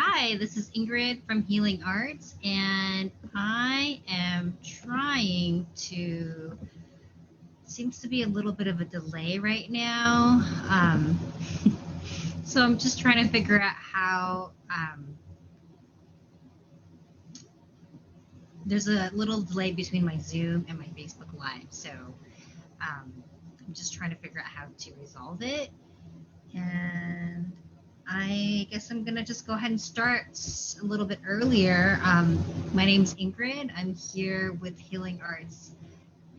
Hi, this is Ingrid from Healing Arts, and I am trying to. Seems to be a little bit of a delay right now. So I'm just trying to figure out how. There's a little delay between my Zoom and my Facebook Live, so I'm just trying to figure out how to resolve it. And I guess I'm gonna just go ahead and start a little bit earlier. My name's Ingrid. I'm here with Healing Arts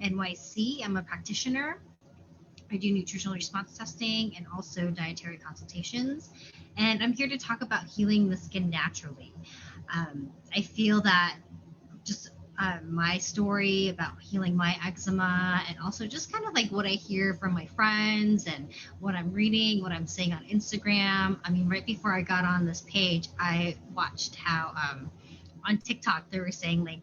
NYC. I'm a practitioner. I do nutritional response testing and also dietary consultations. And I'm here to talk about healing the skin naturally. I feel that just my story about healing my eczema, and also just kind of like what I hear from my friends and what I'm reading, what I'm saying on Instagram. I mean, right before I got on this page, I watched how on TikTok they were saying like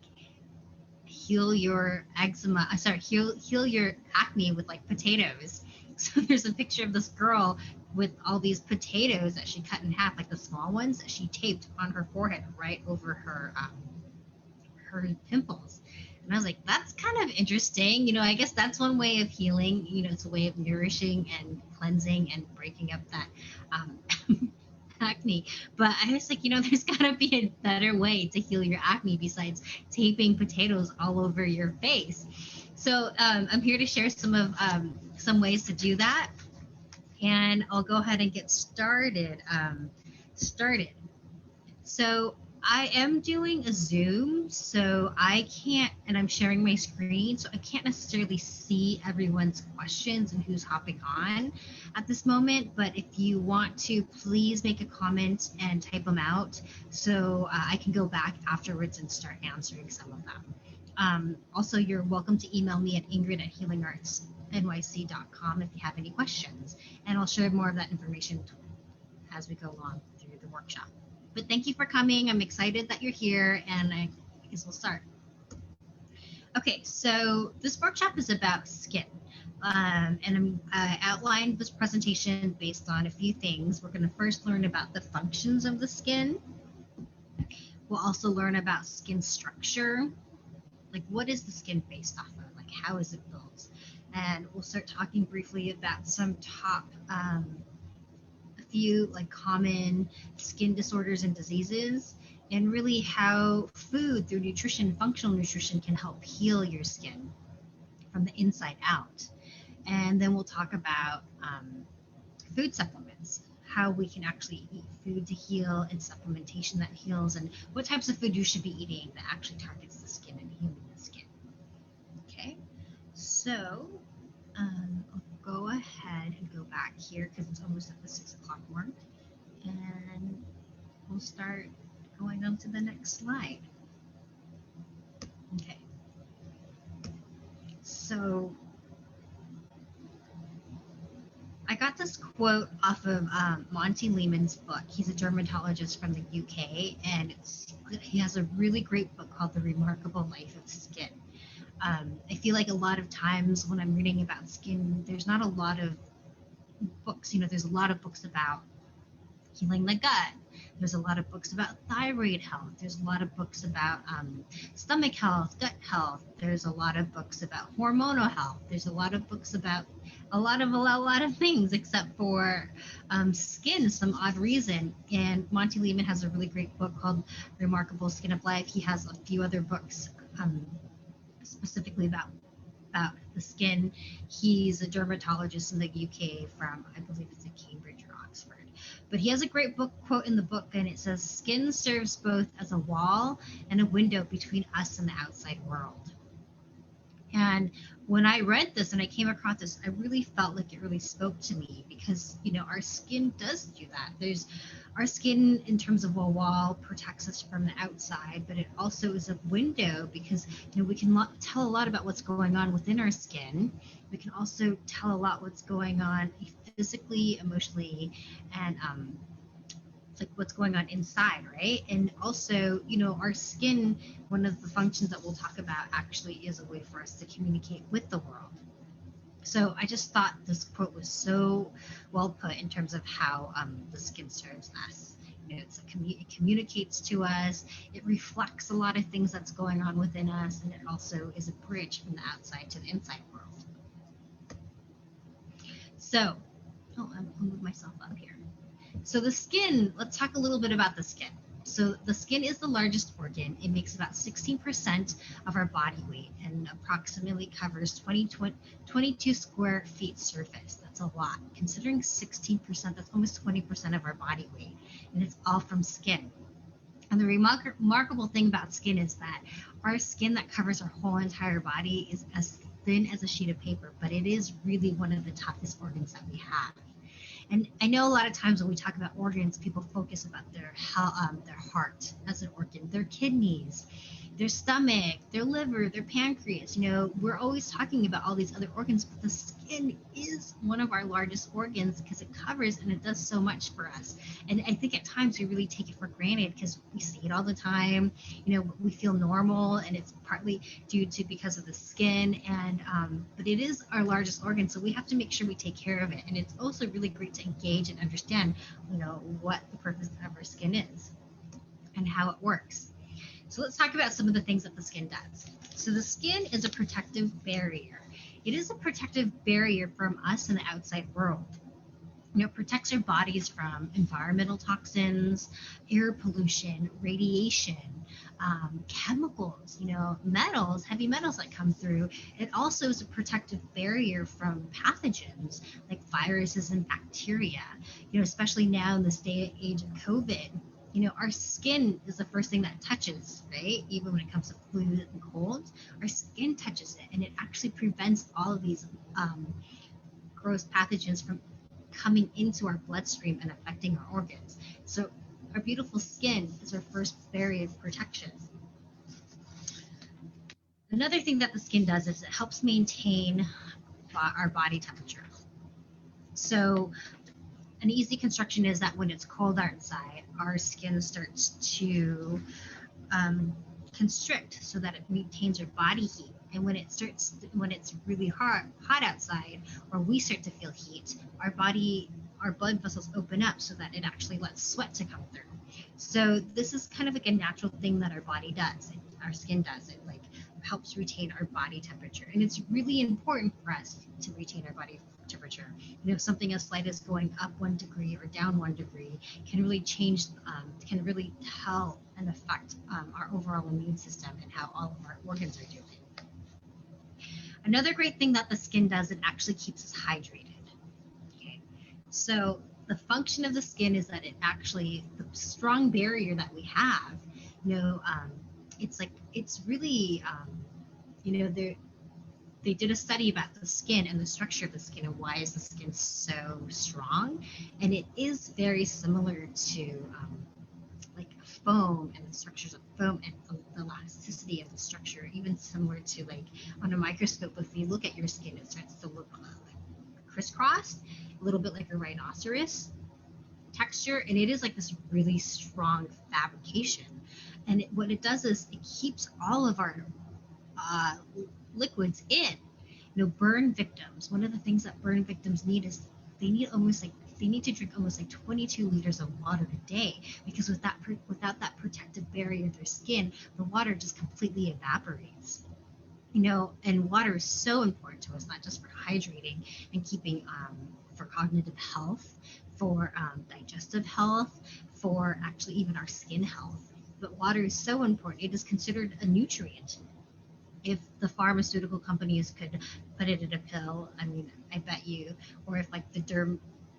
heal your eczema, heal your acne with like potatoes. So there's a picture of this girl with all these potatoes that she cut in half, like the small ones that she taped on her forehead right over her pimples. And I was like, that's kind of interesting. I guess that's one way of healing. It's a way of nourishing and cleansing and breaking up that acne. But I was like, there's got to be a better way to heal your acne besides taping potatoes all over your face. So I'm here to share some ways to do that. And I'll go ahead and get started. So I am doing a Zoom, so I can't, and I'm sharing my screen, so I can't necessarily see everyone's questions and who's hopping on at this moment. But if you want to, please make a comment and type them out so I can go back afterwards and start answering some of them. Also, you're welcome to email me at ingrid@healingartsnyc.com if you have any questions, and I'll share more of that information as we go along through the workshop. But thank you for coming. I'm excited that you're here, and I guess we'll start. Okay, so this workshop is about skin. And I outlined this presentation based on a few things. We're going to first learn about the functions of the skin. We'll also learn about skin structure. Like, what is the skin based off of? Like, how is it built? And we'll start talking briefly about some top few like common skin disorders and diseases, and really how food through nutrition, functional nutrition, can help heal your skin from the inside out. And then we'll talk about food supplements, how we can actually eat food to heal, and supplementation that heals, and what types of food you should be eating that actually targets the skin and healing the skin. Okay, so I'll go ahead and go back here because it's almost at the 6 o'clock mark, and we'll start going on to the next slide. Okay. So I got this quote off of Monty Lehman's book. He's a dermatologist from the UK, and he has a really great book called The Remarkable Life of Skin. I feel like a lot of times when I'm reading about skin, there's not a lot of books. There's a lot of books about healing the gut. There's a lot of books about thyroid health. There's a lot of books about stomach health, gut health. There's a lot of books about hormonal health. There's a lot of books about a lot of things except for skin, some odd reason. And Monty Lehman has a really great book called Remarkable Skin of Life. He has a few other books specifically about the skin. He's a dermatologist in the UK from, I believe it's Cambridge or Oxford. But he has a great quote in the book, and it says, "Skin serves both as a wall and a window between us and the outside world." And when I read this and I came across this, I really felt like it really spoke to me because, our skin does do that. Our skin, in terms of a wall, protects us from the outside, but it also is a window because, we can tell a lot about what's going on within our skin. We can also tell a lot what's going on physically, emotionally, and like what's going on inside, right? And also, our skin, one of the functions that we'll talk about actually is a way for us to communicate with the world. So I just thought this quote was so well put in terms of how the skin serves us. It's a it communicates to us, it reflects a lot of things that's going on within us, and it also is a bridge from the outside to the inside world. So, I'll move myself up here. So the skin, let's talk a little bit about the skin. So the skin is the largest organ. It makes about 16% of our body weight and approximately covers 22 square feet surface. That's a lot. Considering 16%, that's almost 20% of our body weight. And it's all from skin. And the remarkable thing about skin is that our skin that covers our whole entire body is as thin as a sheet of paper, but it is really one of the toughest organs that we have. And I know a lot of times when we talk about organs, people focus about their heart as an organ, their kidneys, their stomach, their liver, their pancreas. You know, we're always talking about all these other organs, but the skin is one of our largest organs because it covers and it does so much for us. And I think at times we really take it for granted because we see it all the time. You know, we feel normal, and it's partly because of the skin. And but it is our largest organ, so we have to make sure we take care of it. And it's also really great to engage and understand, you know, what the purpose of our skin is and how it works. So let's talk about some of the things that the skin does. So the skin is a protective barrier. It is a protective barrier from us and the outside world. You know, it protects our bodies from environmental toxins, air pollution, radiation, chemicals, you know, metals, heavy metals that come through. It also is a protective barrier from pathogens like viruses and bacteria, you know, especially now in this day and age of COVID. You know, our skin is the first thing that touches, right? Even when it comes to flu and colds, our skin touches it, and it actually prevents all of these gross pathogens from coming into our bloodstream and affecting our organs. So our beautiful skin is our first barrier of protection. Another thing that the skin does is it helps maintain our body temperature. So an easy construction is that when it's cold outside, our skin starts to constrict so that it maintains our body heat. And when it's really hot outside, or we start to feel heat, our blood vessels open up so that it actually lets sweat to come through. So this is kind of like a natural thing that our body does. Our skin does it, like helps retain our body temperature. And it's really important for us to retain our body temperature. You know, something as slight as going up 1 degree or down 1 degree can really can really help and affect our overall immune system and how all of our organs are doing. Another great thing that the skin does, it actually keeps us hydrated. Okay, so the function of the skin is that it actually, the strong barrier that we have, you know, it's really, you know, they did a study about the skin and the structure of the skin and why is the skin so strong, and it is very similar to like foam and the structures of foam and the elasticity of the structure, even similar to like on a microscope. If you look at your skin, it starts to look like crisscrossed, a little bit like a rhinoceros texture, and it is like this really strong fabrication. And what it does is it keeps all of our liquids in. You know, burn victims, one of the things that burn victims need is they need to drink almost like 22 liters of water a day, because without that protective barrier of their skin, the water just completely evaporates. You know, and water is so important to us, not just for hydrating and keeping for cognitive health, for digestive health, for actually even our skin health. But water is so important. It is considered a nutrient. If the pharmaceutical companies could put it in a pill, I mean, I bet you, or if like the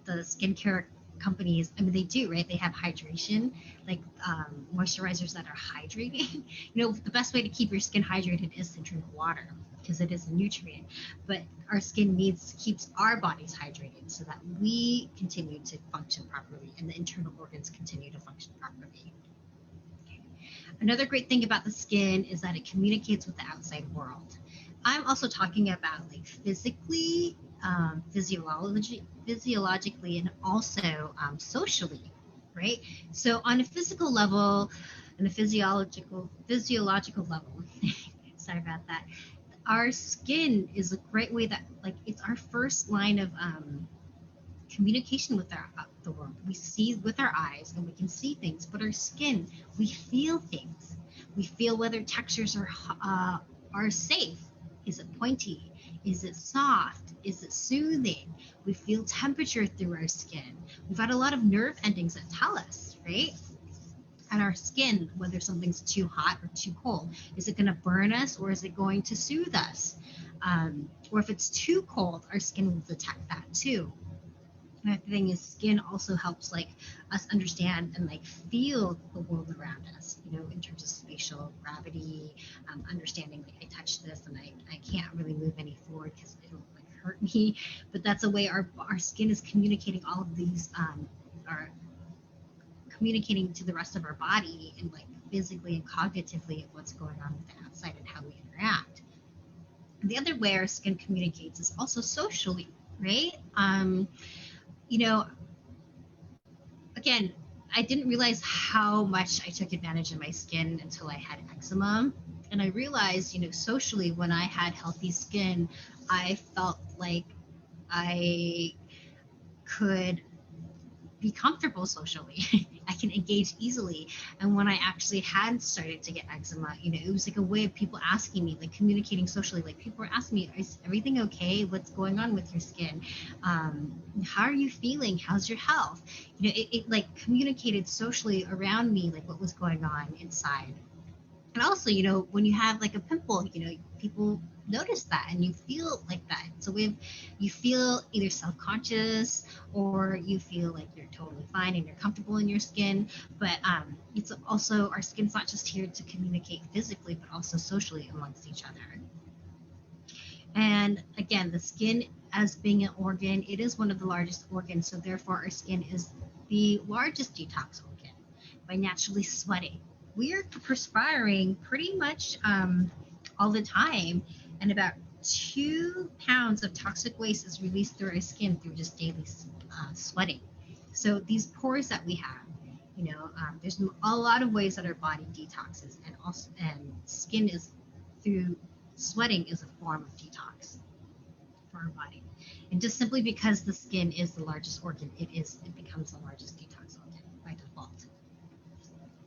skincare companies, I mean, they do, right? They have hydration, like moisturizers that are hydrating. You know, the best way to keep your skin hydrated is to drink water, because it is a nutrient. But our skin keeps our bodies hydrated so that we continue to function properly and the internal organs continue to function properly. Another great thing about the skin is that it communicates with the outside world. I'm also talking about like physically, physiologically, and also socially, right? So on a physical level and a physiological level, sorry about that, our skin is a great way that, like, it's our first line of communication with the world. We see with our eyes and we can see things, but our skin, we feel things. We feel whether textures are safe. Is it pointy? Is it soft? Is it soothing? We feel temperature through our skin. We've got a lot of nerve endings that tell us, right? And our skin, whether something's too hot or too cold, is it going to burn us or is it going to soothe us? Or if it's too cold, our skin will detect that too. And the thing is, skin also helps like us understand and like feel the world around us, you know, in terms of spatial gravity, understanding like I touch this and I can't really move any forward because it'll like hurt me. But that's a way our skin is communicating all of these, are communicating to the rest of our body and like physically and cognitively of what's going on with the outside and how we interact. And the other way our skin communicates is also socially, right? You know, again, I didn't realize how much I took advantage of my skin until I had eczema. And I realized, you know, socially, when I had healthy skin, I felt like I could be comfortable socially. I can engage easily. And when I actually had started to get eczema, you know, it was like a way of people asking me, like communicating socially. Like people were asking me, is everything okay? What's going on with your skin? How are you feeling? How's your health? You know, it like communicated socially around me, like what was going on inside. And also, you know, when you have like a pimple, you know, people notice that and you feel like that. So you feel either self-conscious or you feel like you're totally fine and you're comfortable in your skin. But it's also, our skin's not just here to communicate physically, but also socially amongst each other. And again, the skin as being an organ, it is one of the largest organs. So therefore our skin is the largest detox organ by naturally sweating. We are perspiring pretty much all the time, and about 2 pounds of toxic waste is released through our skin through just daily sweating. So these pores that we have, you know, there's a lot of ways that our body detoxes, and skin is through sweating is a form of detox for our body. And just simply because the skin is the largest organ, it becomes the largest detox organ by default.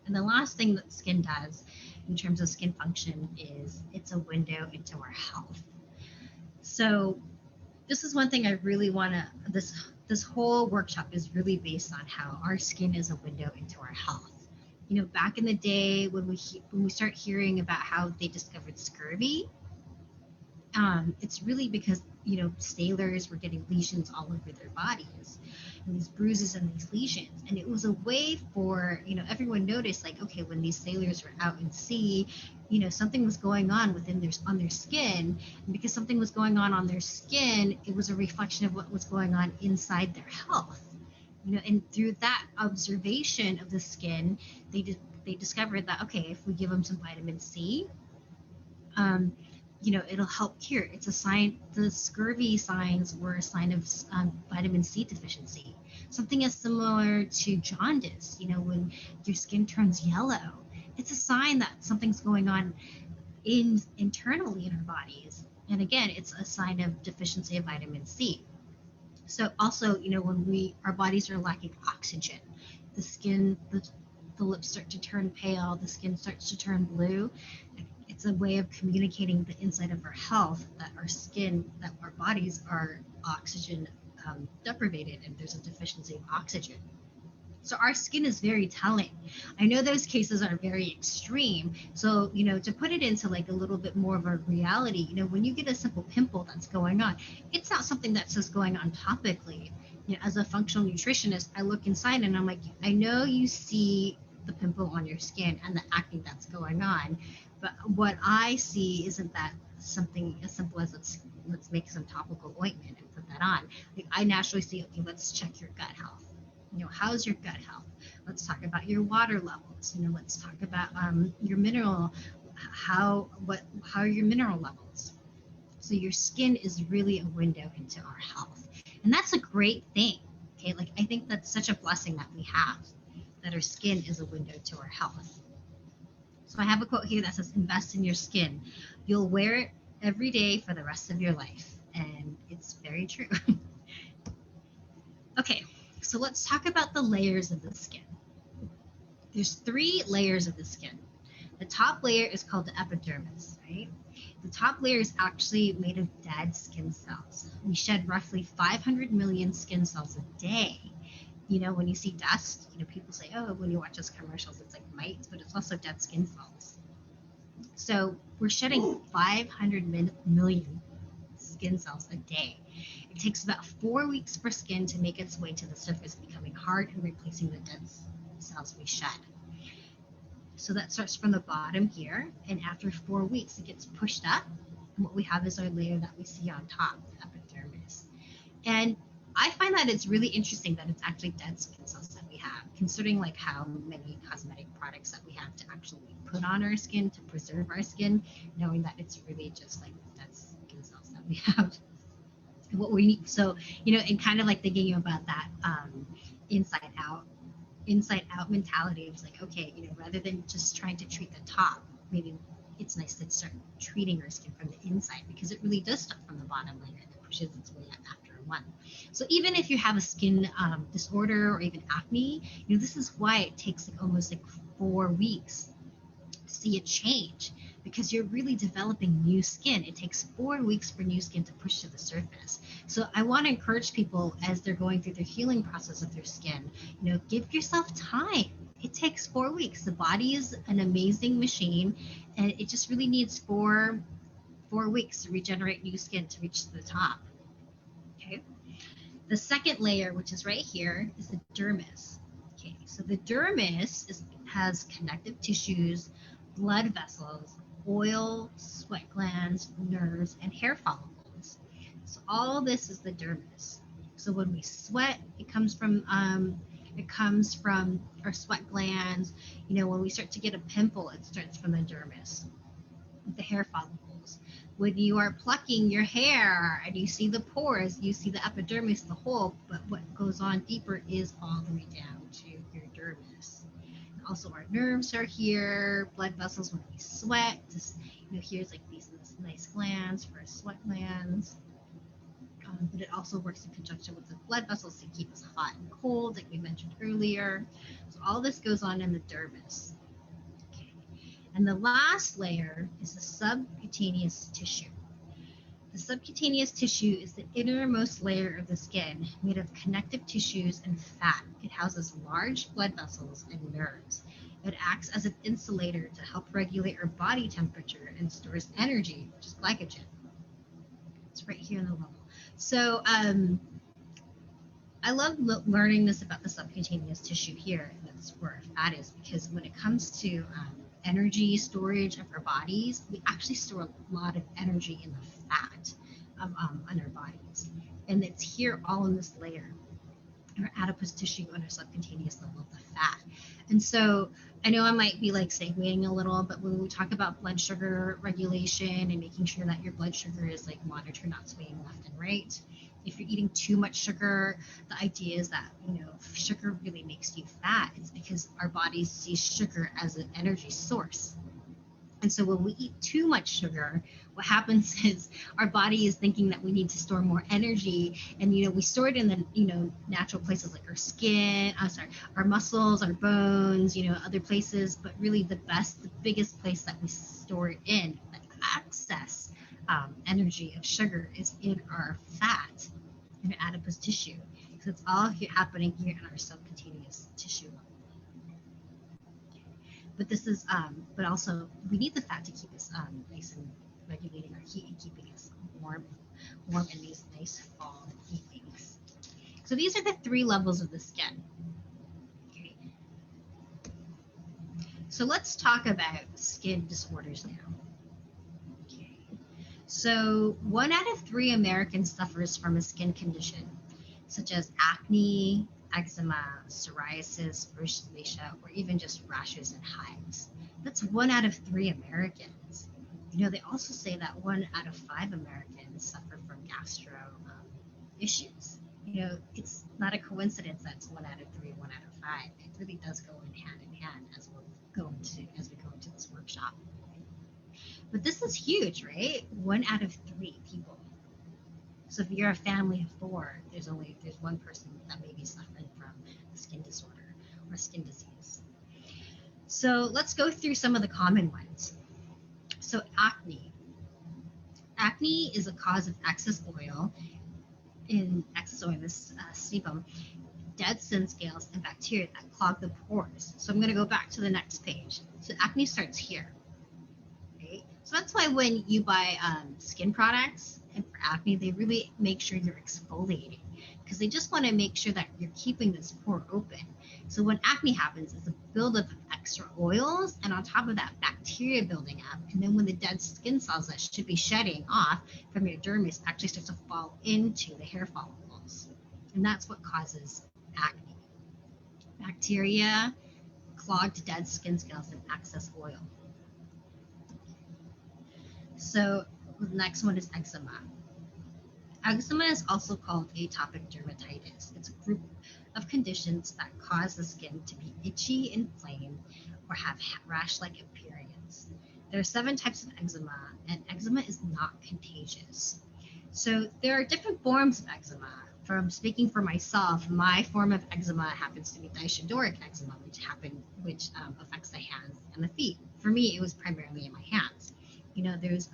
And the last thing that skin does in terms of skin function is it's a window into our health. So this is one thing I really want to, this whole workshop is really based on how our skin is a window into our health. You know, back in the day when we start hearing about how they discovered scurvy, it's really because, you know, sailors were getting lesions all over their bodies, and these bruises and these lesions. And it was a way for, you know, everyone noticed, like, okay, when these sailors were out in sea, you know, something was going on on their skin. And because something was going on their skin, it was a reflection of what was going on inside their health. You know, and through that observation of the skin, they discovered that, okay, if we give them some vitamin C, you know, it'll help cure. It's a sign. The scurvy signs were a sign of vitamin C deficiency. Something as similar to jaundice, you know, when your skin turns yellow, it's a sign that something's going on internally in our bodies. And again, it's a sign of deficiency of vitamin C. So also, you know, when our bodies are lacking oxygen, the skin, the lips start to turn pale, the skin starts to turn blue. It's a way of communicating the inside of our health, that our skin, that our bodies are oxygen deprivated, and there's a deficiency of oxygen. So our skin is very telling. I know those cases are very extreme. So, you know, to put it into like a little bit more of a reality, you know, when you get a simple pimple that's going on, it's not something that's just going on topically. You know, as a functional nutritionist, I look inside and I'm like, I know you see the pimple on your skin and the acne that's going on, but what I see isn't that something as simple as let's make some topical ointment and put that on. Like, I naturally see, okay, let's check your gut health. You know, how's your gut health? Let's talk about your water levels. You know, let's talk about your mineral. How are your mineral levels? So your skin is really a window into our health, and that's a great thing. Okay, like I think that's such a blessing that we have, that our skin is a window to our health. So I have a quote here that says, invest in your skin. You'll wear it every day for the rest of your life. And it's very true. Okay, so let's talk about the layers of the skin. There's 3 layers of the skin. The top layer is called the epidermis, right? The top layer is actually made of dead skin cells. We shed roughly 500 million skin cells a day. You know, when you see dust, you know, people say, oh, when you watch those commercials, it's like mites, but it's also dead skin cells. So we're shedding 500 million skin cells a day. It takes about 4 weeks for skin to make its way to the surface, becoming hard and replacing the dead cells we shed. So that starts from the bottom here, and after 4 weeks, it gets pushed up, and what we have is our layer that we see on top, the epidermis. And I find that it's really interesting that it's actually dead skin cells that we have, considering like how many cosmetic products that we have to actually put on our skin to preserve our skin, knowing that it's really just like dead skin cells that we have. And what we need, so you know, and kind of like thinking about that inside out mentality. It was like, okay, you know, rather than just trying to treat the top, maybe it's nice to start treating your skin from the inside, because it really does start from the bottom layer and it pushes its way up after one. So even if you have a skin disorder or even acne, you know, this is why it takes like almost like 4 weeks to see a change, because you're really developing new skin. It takes 4 weeks for new skin to push to the surface. So I want to encourage people as they're going through their healing process of their skin, you know, give yourself time. It takes 4 weeks. The body is an amazing machine, and it just really needs four weeks to regenerate new skin to reach the top. Okay. The second layer, which is right here, is the dermis. Okay, so the dermis has connective tissues, blood vessels, oil, sweat glands, nerves, and hair follicles. So all this is the dermis. So when we sweat, it comes from our sweat glands. You know, when we start to get a pimple, it starts from the dermis, the hair follicles. When you are plucking your hair and you see the pores, you see the epidermis, the hole, but what goes on deeper is all the way down to your dermis. And also our nerves are here, blood vessels when we sweat. Just, you know, here's like these nice glands for our sweat glands. But it also works in conjunction with the blood vessels to keep us hot and cold, like we mentioned earlier. So all this goes on in the dermis. And the last layer is the subcutaneous tissue. The subcutaneous tissue is the innermost layer of the skin, made of connective tissues and fat. It houses large blood vessels and nerves. It acts as an insulator to help regulate our body temperature and stores energy, which is glycogen. It's right here in the level. So I love learning this about the subcutaneous tissue here. That's where fat is, because when it comes to energy storage of our bodies, we actually store a lot of energy in the fat on our bodies. And it's here all in this layer, our adipose tissue on our subcutaneous level of the fat. And so I know I might be like segueing a little, but when we talk about blood sugar regulation and making sure that your blood sugar is like monitored, not swaying left and right. If you're eating too much sugar, the idea is that, you know, sugar really makes you fat. It's because our bodies see sugar as an energy source. And so when we eat too much sugar, what happens is our body is thinking that we need to store more energy, and you know, we store it in the, you know, natural places like our skin, our muscles, our bones, you know, other places. But really, the biggest place that we store it in, the excess energy of sugar, is in our fat, in our adipose tissue. So it's all happening here in our subcutaneous tissue. But this is, but also we need the fat to keep us nice and regulating our heat and keeping us warm in these nice fall evenings. So these are the 3 levels of the skin. Okay. So let's talk about skin disorders now. Okay. So 1 out of 3 Americans suffers from a skin condition, such as acne, eczema, psoriasis, rosacea, or even just rashes and hives. That's 1 out of 3 Americans. You know, they also say that 1 out of 5 Americans suffer from gastro issues. You know, it's not a coincidence that's 1 out of 3, 1 out of 5. It really does go in hand as we go into this workshop. But this is huge, right? 1 out of 3 people. So if you're a family of 4, there's one person that may be suffering from a skin disorder or skin disease. So let's go through some of the common ones. So acne. Acne is a cause of excess oil in this sebum, dead skin scales, and bacteria that clog the pores. So I'm going to go back to the next page. So acne starts here. Right? So that's why when you buy skin products and for acne, they really make sure you're exfoliating because they just want to make sure that you're keeping this pore open. So when acne happens, it's a buildup of extra oils, and on top of that, bacteria building up. And then when the dead skin cells that should be shedding off from your dermis actually starts to fall into the hair follicles. And that's what causes acne. Bacteria, clogged dead skin scales, and excess oil. So the next one is eczema. Eczema is also called atopic dermatitis. It's a group of conditions that cause the skin to be itchy, inflamed, or have rash-like appearance. There are 7 types of eczema, and eczema is not contagious. So there are different forms of eczema. From speaking for myself, my form of eczema happens to be dihydrotic eczema, which affects the hands and the feet. For me, it was primarily in my hands. You know, there's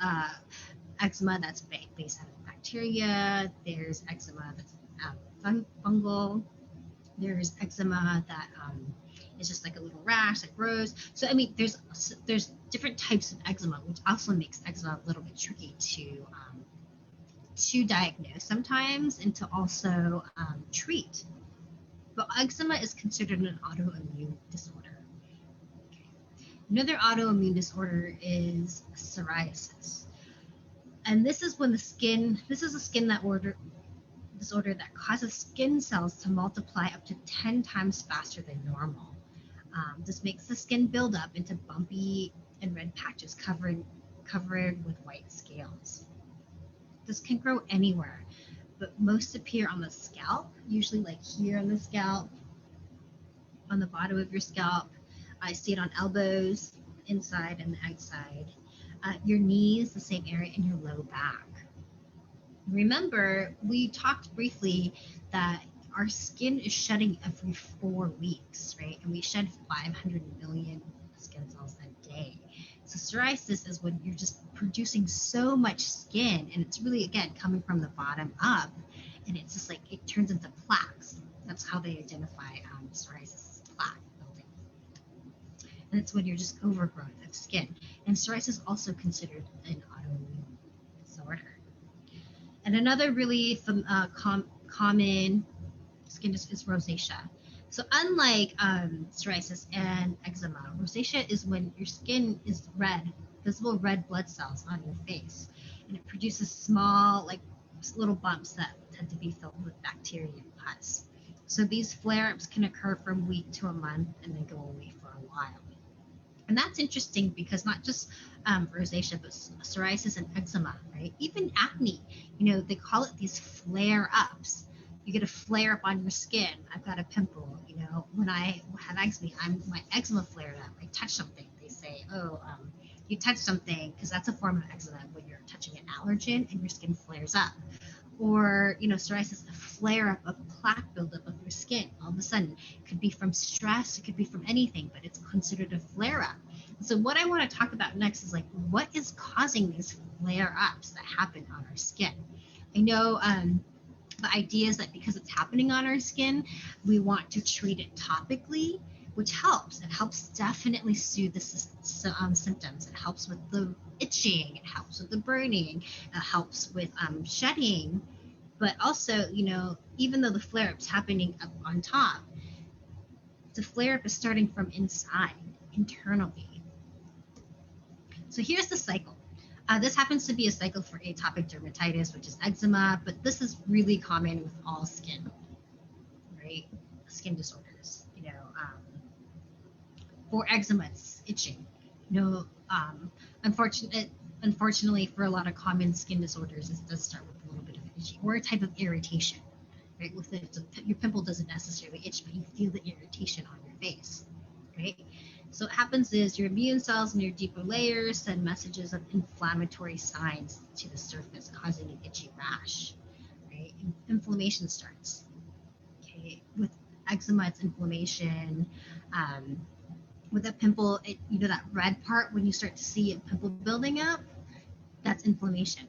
eczema that's based out of bacteria. There's eczema that's fungal. There's eczema that is just like a little rash that grows. So I mean, there's different types of eczema, which also makes eczema a little bit tricky to diagnose sometimes and to also treat. But eczema is considered an autoimmune disorder. Okay. Another autoimmune disorder is psoriasis. And this is a skin disorder that causes skin cells to multiply up to 10 times faster than normal. This makes the skin build up into bumpy and red patches covered with white scales. This can grow anywhere, but most appear on the scalp, usually like here on the scalp, on the bottom of your scalp. I see it on elbows, inside and the outside. Your knees, the same area, and your low back. Remember, we talked briefly that our skin is shedding every 4 weeks, right? And we shed 500 million skin cells a day. So psoriasis is when you're just producing so much skin, and it's really, again, coming from the bottom up, and it's just like it turns into plaques. That's how they identify psoriasis as plaque building. And it's when you're just overgrowth of skin. And psoriasis is also considered an autoimmune disorder. And another really common skin disease is rosacea. So unlike psoriasis and eczema, rosacea is when your skin is red, visible red blood cells on your face. And it produces small, like little bumps that tend to be filled with bacteria and pus. So these flare-ups can occur from a week to a month and then go away for a while. And that's interesting because not just rosacea, but psoriasis and eczema, right? Even acne, you know, they call it these flare-ups. You get a flare up on your skin. I've got a pimple, you know, when I have eczema, my eczema flared up. I touch something. They say, you touch something, because that's a form of eczema when you're touching an allergen and your skin flares up. Or, you know, psoriasis, a flare up of plaque buildup of your skin. All of a sudden, it could be from stress, it could be from anything, but it's considered a flare up. So what I want to talk about next is like, what is causing these flare ups that happen on our skin? I know, the idea is that because it's happening on our skin, we want to treat it topically, which helps. It helps definitely soothe the symptoms. It helps with the itching. It helps with the burning. It helps with shedding. But also, you know, even though the flare-up's happening up on top, the flare-up is starting from inside, internally. So here's the cycle. This happens to be a cycle for atopic dermatitis, which is eczema, but this is really common with all skin, right? Skin disorders, you know. For eczema, it's itching. You know, unfortunately, for a lot of common skin disorders, it does start with a little bit of itching or a type of irritation, right? With it, your pimple doesn't necessarily itch, but you feel the irritation on your face, right? So what happens is your immune cells in your deeper layers send messages of inflammatory signs to the surface, causing an itchy rash. right? Inflammation starts. Okay, with eczema, it's inflammation. With a pimple, that red part when you start to see a pimple building up, that's inflammation.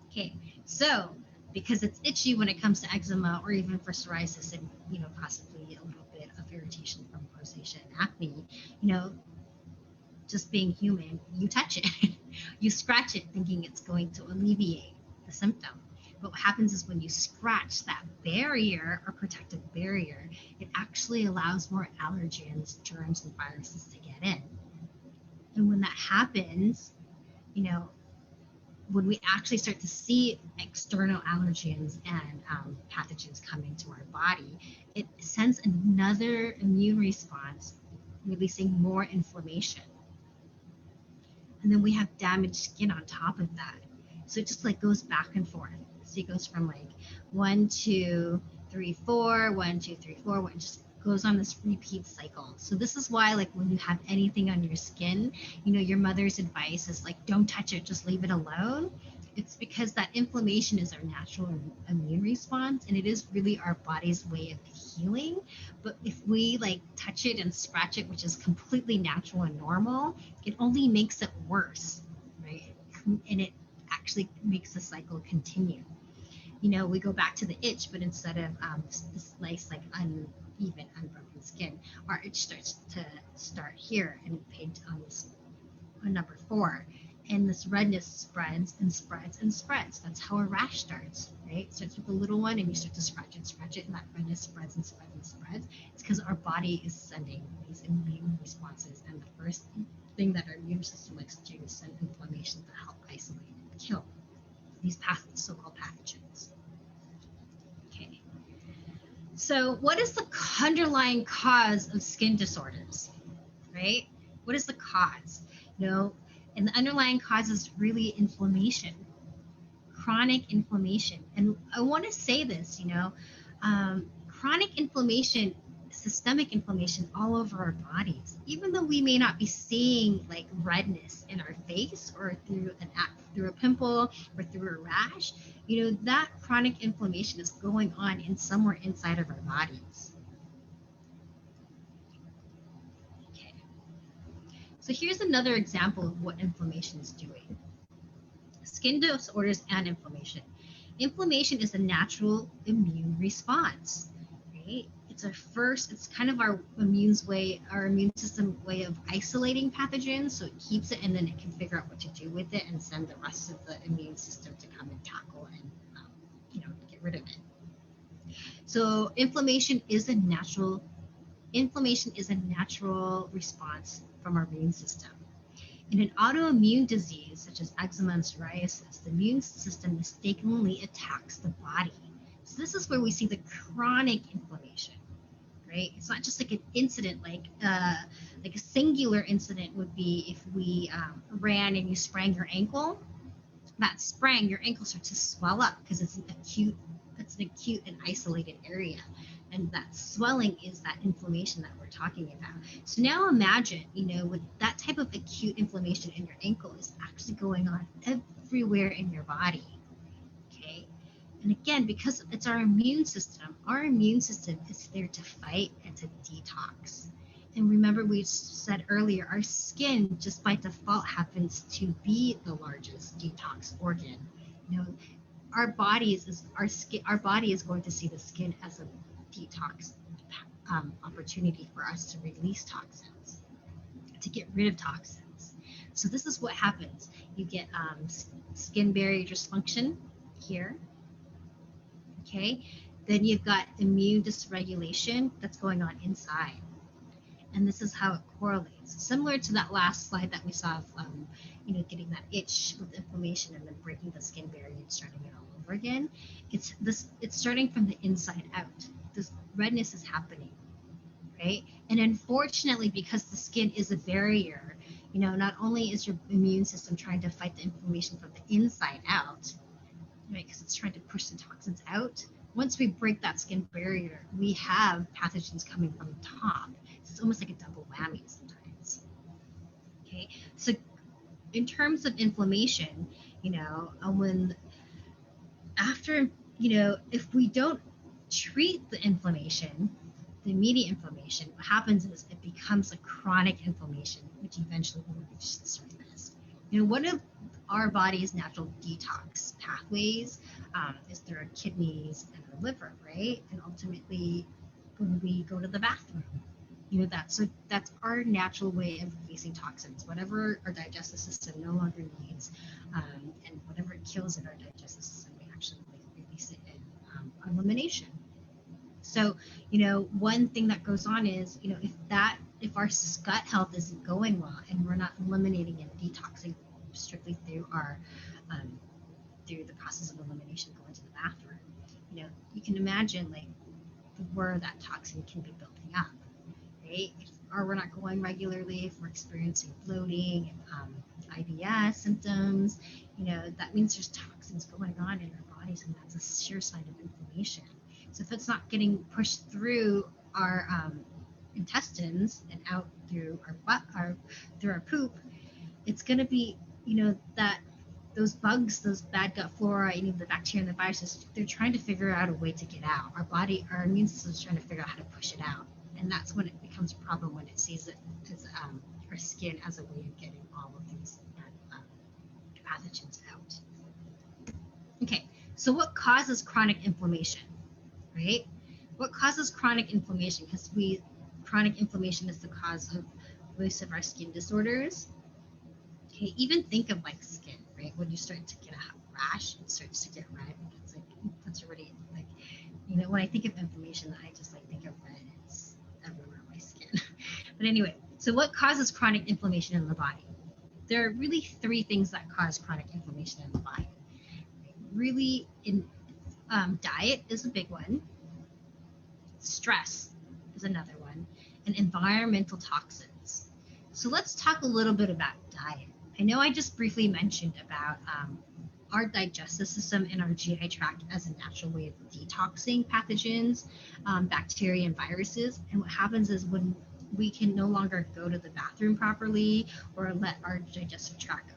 Okay, so because it's itchy when it comes to eczema, or even for psoriasis, and possibly a little bit of irritation from rosacea and acne, just being human, you touch it, you scratch it, thinking it's going to alleviate the symptom. But what happens is when you scratch that barrier or protective barrier, it actually allows more allergens, germs, and viruses to get in. And when that happens, when we actually start to see external allergens and pathogens come into our body, it sends another immune response, releasing more inflammation. And then we have damaged skin on top of that. So it just goes back and forth. So it goes from 1, 2, 3, 4, 1, 2, 3, 4, 1, just goes on this repeat cycle. So this is why when you have anything on your skin, your mother's advice is don't touch it, just leave it alone. It's because that inflammation is our natural immune response, and it is really our body's way of healing. But if we touch it and scratch it, which is completely natural and normal, it only makes it worse, right? And it actually makes the cycle continue. We go back to the itch, but instead of this nice uneven, unbroken skin, our itch starts to start here and paint on this on number 4. And this redness spreads and spreads and spreads. That's how a rash starts, right? It starts with a little one, and you start to scratch it, and that redness spreads and spreads and spreads. It's because our body is sending these immune responses, and the first thing that our immune system likes to do is send inflammation to help isolate and kill these so-called pathogens. Okay. So what is the underlying cause of skin disorders, right? What is the cause? And the underlying cause is really inflammation, chronic inflammation. And I want to say this, chronic inflammation, systemic inflammation all over our bodies, even though we may not be seeing redness in our face or through a pimple or through a rash, that chronic inflammation is going on in somewhere inside of our bodies. Okay. So here's another example of what inflammation is doing. Skin disorders and inflammation. Inflammation is a natural immune response, right? It's kind of our immune system way of isolating pathogens, so it keeps it, and then it can figure out what to do with it and send the rest of the immune system to come and tackle and get rid of it. So inflammation is a natural response from our immune system. In an autoimmune disease such as eczema and psoriasis, the immune system mistakenly attacks the body. So this is where we see the chronic inflammation, right? It's not just an incident, like a singular incident would be if we ran and you sprained your ankle. That sprain, your ankle starts to swell up because it's an acute and isolated area. And that swelling is that inflammation that we're talking about. So now imagine, with that type of acute inflammation in your ankle is actually going on everywhere in your body. Okay. And again, because it's our immune system is there to fight and to detox. And remember, we said earlier, our skin just by default happens to be the largest detox organ. Our body is going to see the skin as a detox opportunity for us to release toxins, to get rid of toxins. So this is what happens. You get skin barrier dysfunction here. Okay, then you've got immune dysregulation that's going on inside. And this is how it correlates. Similar to that last slide that we saw of, getting that itch with inflammation and then breaking the skin barrier and starting it all over again. It's starting from the inside out. This redness is happening, right? And unfortunately, because the skin is a barrier, not only is your immune system trying to fight the inflammation from the inside out, right? Because it's trying to push the toxins out. Once we break that skin barrier, we have pathogens coming from the top. It's almost like a double whammy sometimes. Okay, so in terms of inflammation, when after if we don't treat the inflammation, the immediate inflammation, what happens is it becomes a chronic inflammation, which eventually will reach the surface. One of our body's natural detox pathways is through our kidneys and our liver, right? And ultimately, when we go to the bathroom, that's our natural way of releasing toxins, whatever our digestive system no longer needs, and whatever it kills in our digestive system, we actually release it in elimination. So, one thing that goes on is, if our gut health isn't going well and we're not eliminating and detoxing strictly through through the process of elimination, going to the bathroom, you can imagine like where that toxin can be building up, right? Or we're not going regularly, if we're experiencing bloating, IBS symptoms, that means there's toxins going on in our bodies, and that's a sure sign of inflammation. So if it's not getting pushed through our intestines and out through our butt, through our poop, it's going to be, that those bugs, those bad gut flora, the bacteria and the viruses, they're trying to figure out a way to get out. Our immune system is trying to figure out how to push it out. And that's when it becomes a problem, when it sees it as our skin as a way of getting all of these pathogens out. Okay, so what causes chronic inflammation, right? What causes chronic inflammation? Because chronic inflammation is the cause of most of our skin disorders. Okay, even think of like skin, right? When you start to get a rash, it starts to get red. That's already like, when I think of inflammation, I just think of red. It's everywhere on my skin. But anyway, so what causes chronic inflammation in the body? There are really three things that cause chronic inflammation in the body. Really, diet is a big one. Stress is another one, and environmental toxins. So let's talk a little bit about diet. I know I just briefly mentioned about our digestive system and our GI tract as a natural way of detoxing pathogens, bacteria, and viruses. And what happens is when we can no longer go to the bathroom properly or let our digestive tract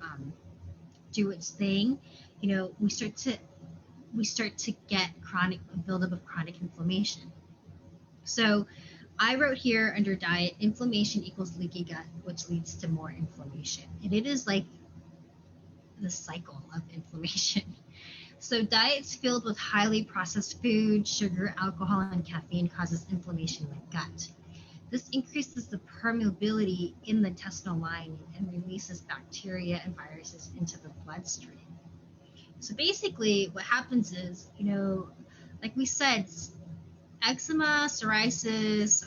do its thing, we start to get chronic buildup of chronic inflammation. So I wrote here under diet, inflammation equals leaky gut, which leads to more inflammation. And it is like the cycle of inflammation. So diets filled with highly processed food, sugar, alcohol, and caffeine causes inflammation in the gut. This increases the permeability in the intestinal lining and releases bacteria and viruses into the bloodstream. So basically what happens is, like we said, eczema, psoriasis,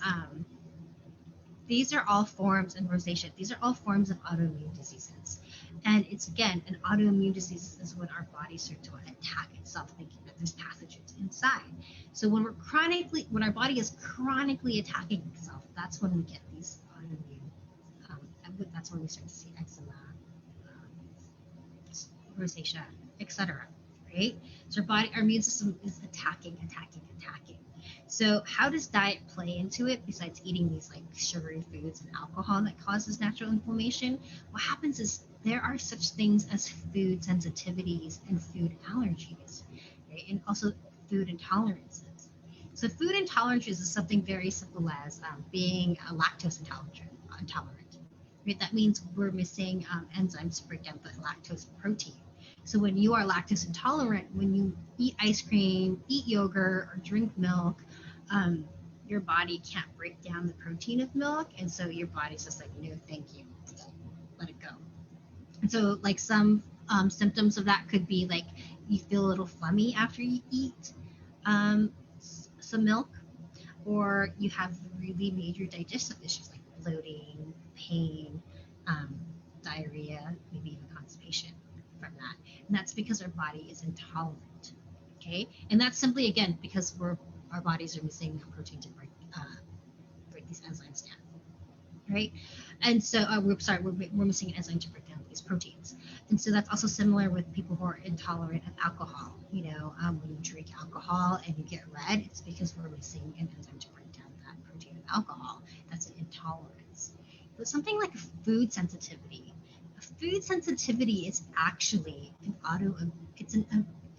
these are all forms, and rosacea, these are all forms of autoimmune diseases. And it's, again, an autoimmune disease is when our bodies start to attack itself, thinking that there's pathogens inside. So when our body is chronically attacking itself, that's when we get these autoimmune, that's when we start to see eczema, rosacea, etc. Right? So our immune system is attacking. So how does diet play into it besides eating these like sugary foods and alcohol that causes natural inflammation? What happens is there are such things as food sensitivities and food allergies, right? And also food intolerances. So food intolerances is something very simple as being lactose intolerant. Right? That means we're missing enzymes to break down the lactose protein. So when you are lactose intolerant, when you eat ice cream, eat yogurt, or drink milk, your body can't break down the protein of milk, and so your body's just like, no, thank you, let it go. And so like some symptoms of that could be like you feel a little phlegmy after you eat some milk, or you have really major digestive issues like bloating, pain, diarrhea, maybe even constipation from that. And that's because our body is intolerant. Okay, and that's simply, again, because our bodies are missing a protein to break these enzymes down, right? And so we're missing an enzyme to break down these proteins. And so that's also similar with people who are intolerant of alcohol. When you drink alcohol and you get red, it's because we're missing an enzyme to break down that protein of alcohol. That's an intolerance. But something like a food sensitivity. A food sensitivity is actually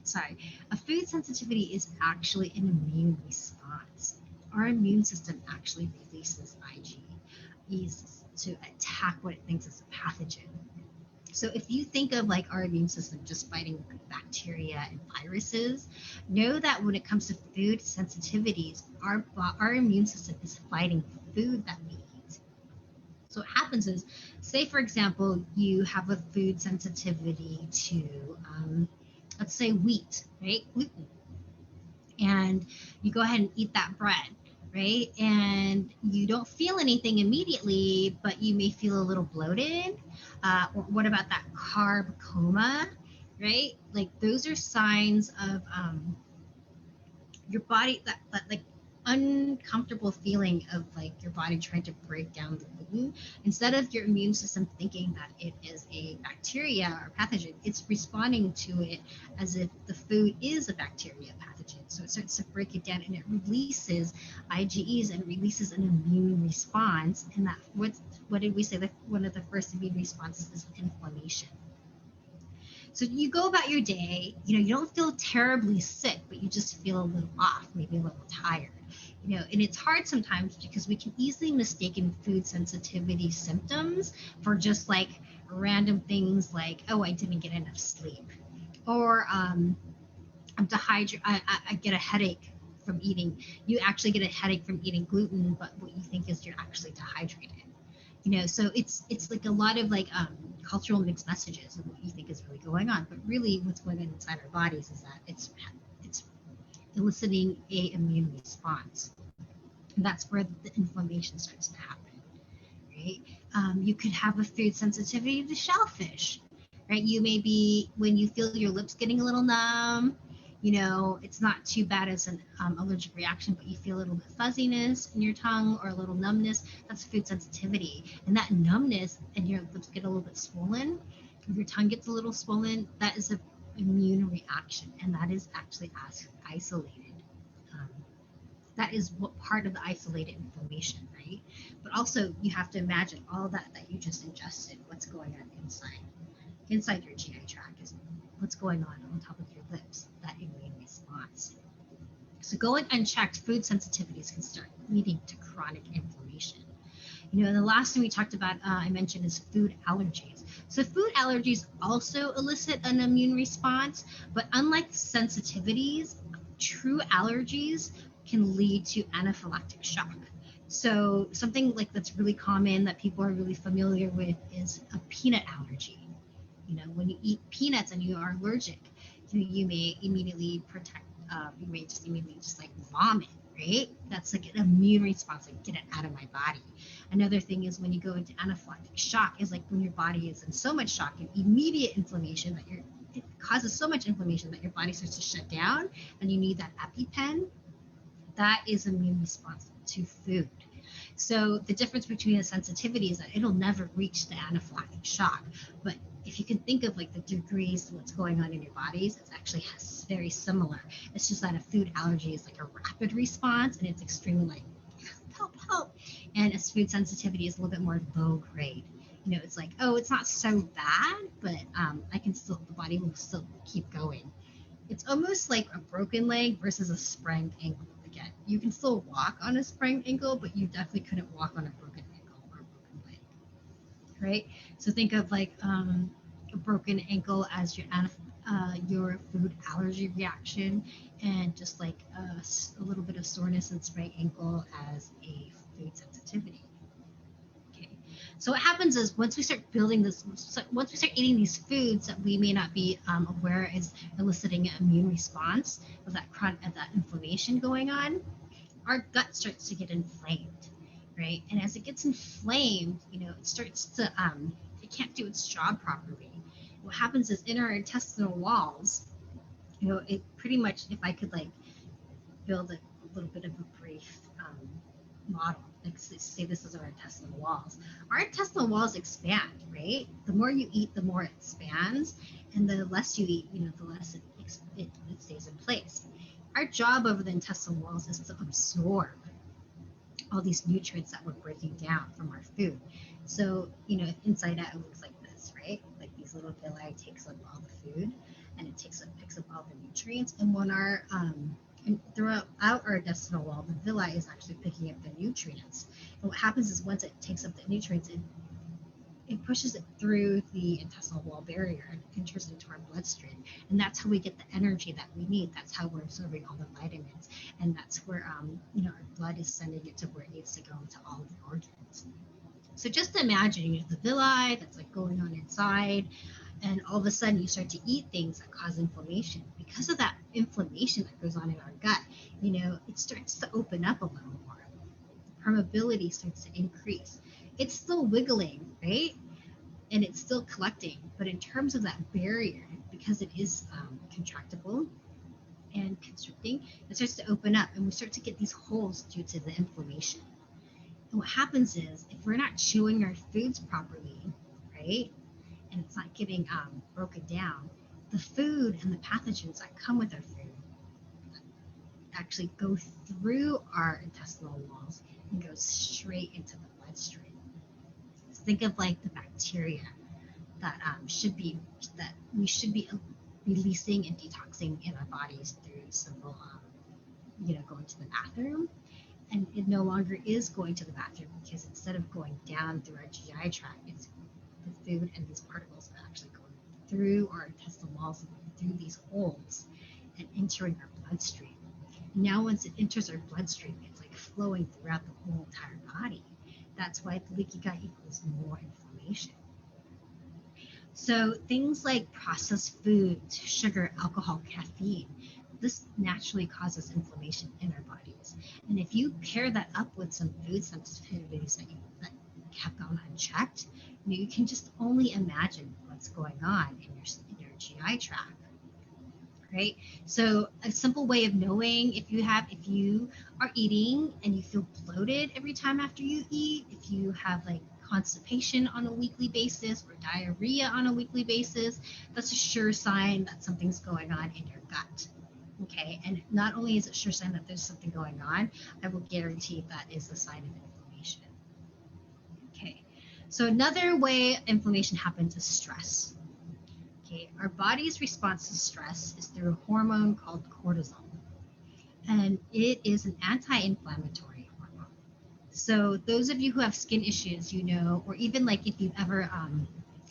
sorry, a food sensitivity is actually an immune response. Our immune system actually releases IgEs to attack what it thinks is a pathogen. So if you think of like our immune system just fighting bacteria and viruses, know that when it comes to food sensitivities, our immune system is fighting food that we eat. So what happens is, say for example, you have a food sensitivity to, let's say wheat, right? Gluten. And you go ahead and eat that bread, right? And you don't feel anything immediately, but you may feel a little bloated. Or what about that carb coma, right? Like those are signs of your body, that like uncomfortable feeling of like your body trying to break down the gluten. Instead of your immune system thinking that it is a bacteria or pathogen, it's responding to it as if the food is a bacteria pathogen. So it starts to break it down and it releases IgEs and releases an immune response. And that what did we say that one of the first immune responses is inflammation. So you go about your day, you don't feel terribly sick, but you just feel a little off, maybe a little tired, and it's hard sometimes because we can easily mistake food sensitivity symptoms for just like random things like, oh, I didn't get enough sleep, or I'm dehydrated, I get a headache from eating. You actually get a headache from eating gluten, but what you think is you're actually dehydrated. So it's like a lot of like cultural mixed messages of what you think is really going on, but really what's going on inside our bodies is that it's eliciting a immune response, and that's where the inflammation starts to happen, right? You could have a food sensitivity to shellfish, right? You may be, when you feel your lips getting a little numb, it's not too bad as an allergic reaction, but you feel a little bit fuzziness in your tongue or a little numbness. That's food sensitivity. And that numbness and your lips get a little bit swollen, or your tongue gets a little swollen, that is an immune reaction. And that is actually isolated. That is what part of the isolated inflammation, right? But also you have to imagine all that you just ingested, what's going on inside your GI tract is what's going on top of your lips, that immune response. So going unchecked, food sensitivities can start leading to chronic inflammation. And the last thing we talked about, I mentioned, is food allergies. So food allergies also elicit an immune response, but unlike sensitivities, true allergies can lead to anaphylactic shock. So something like that's really common that people are really familiar with is a peanut allergy. When you eat peanuts and you are allergic, you may immediately you may just immediately just like vomit, right? That's like an immune response, like get it out of my body. Another thing is when you go into anaphylactic shock is like when your body is in so much shock and immediate inflammation that it causes so much inflammation that your body starts to shut down and you need that EpiPen. That is immune response to food. So the difference between a sensitivity is that it'll never reach the anaphylactic shock. But if you can think of like the degrees of what's going on in your bodies, it's actually very similar. It's just that a food allergy is like a rapid response and it's extremely like, help. And a food sensitivity is a little bit more low grade. It's like, oh, it's not so bad, but the body will still keep going. It's almost like a broken leg versus a sprained ankle. Again, you can still walk on a sprained ankle, but you definitely couldn't walk on a broken ankle or a broken leg, right? So think of like a broken ankle as your food allergy reaction, and just like a little bit of soreness and sprained ankle as a food sensitivity. So what happens is once we start eating these foods that we may not be aware is eliciting an immune response of that inflammation going on, our gut starts to get inflamed, right? And as it gets inflamed, it starts to it can't do its job properly. What happens is in our intestinal walls, it pretty much, if I could like build a little bit of a brief model, like say this is our intestinal walls. Our intestinal walls expand, right? The more you eat, the more it expands, and the less you eat, the less it stays in place. Our job over the intestinal walls is to absorb all these nutrients that we're breaking down from our food. So, inside out, it looks like this, right? Like these little villi takes up all the food. and it picks up all the nutrients. And when and throughout our intestinal wall, the villi is actually picking up the nutrients. And what happens is once it takes up the nutrients, it pushes it through the intestinal wall barrier and enters into our bloodstream. And that's how we get the energy that we need. That's how we're absorbing all the vitamins. And that's where, our blood is sending it to where it needs to go to all the organs. So just imagine the villi that's like going on inside, and all of a sudden you start to eat things that cause inflammation. Because of that inflammation that goes on in our gut, it starts to open up a little more. Permeability starts to increase. It's still wiggling, right? And it's still collecting. But in terms of that barrier, because it is contractible and constricting, it starts to open up, and we start to get these holes due to the inflammation. And what happens is, if we're not chewing our foods properly, right, and it's not getting broken down, the food and the pathogens that come with our food actually go through our intestinal walls and go straight into the bloodstream. So think of like the bacteria that we should be releasing and detoxing in our bodies through simple, going to the bathroom. And it no longer is going to the bathroom, because instead of going down through our GI tract, it's the food and these particles are actually going through our intestinal walls and through these holes and entering our bloodstream. Now, once it enters our bloodstream, it's like flowing throughout the whole entire body. That's why the leaky gut equals more inflammation. So things like processed foods, sugar, alcohol, caffeine, this naturally causes inflammation in our bodies. And if you pair that up with some food sensitivities that have gone unchecked, you can just only imagine what's going on in your GI tract. Right? So a simple way of knowing if you are eating and you feel bloated every time after you eat, if you have like constipation on a weekly basis or diarrhea on a weekly basis, that's a sure sign that something's going on in your gut. Okay, and not only is it a sure sign that there's something going on, I will guarantee that is a sign of inflammation. Okay, so another way inflammation happens is stress. Okay, our body's response to stress is through a hormone called cortisol, and it is an anti-inflammatory hormone. So those of you who have skin issues, or even like if you've ever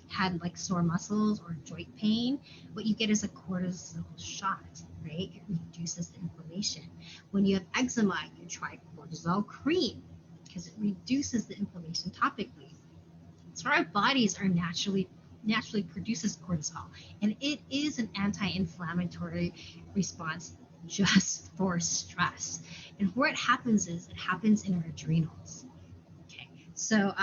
had like sore muscles or joint pain, what you get is a cortisol shot, right? It reduces the inflammation. When you have eczema, you try cortisol cream because it reduces the inflammation topically. So our bodies are naturally produces cortisol, and it is an anti-inflammatory response just for stress. And where it happens is it happens in our adrenals. Okay, so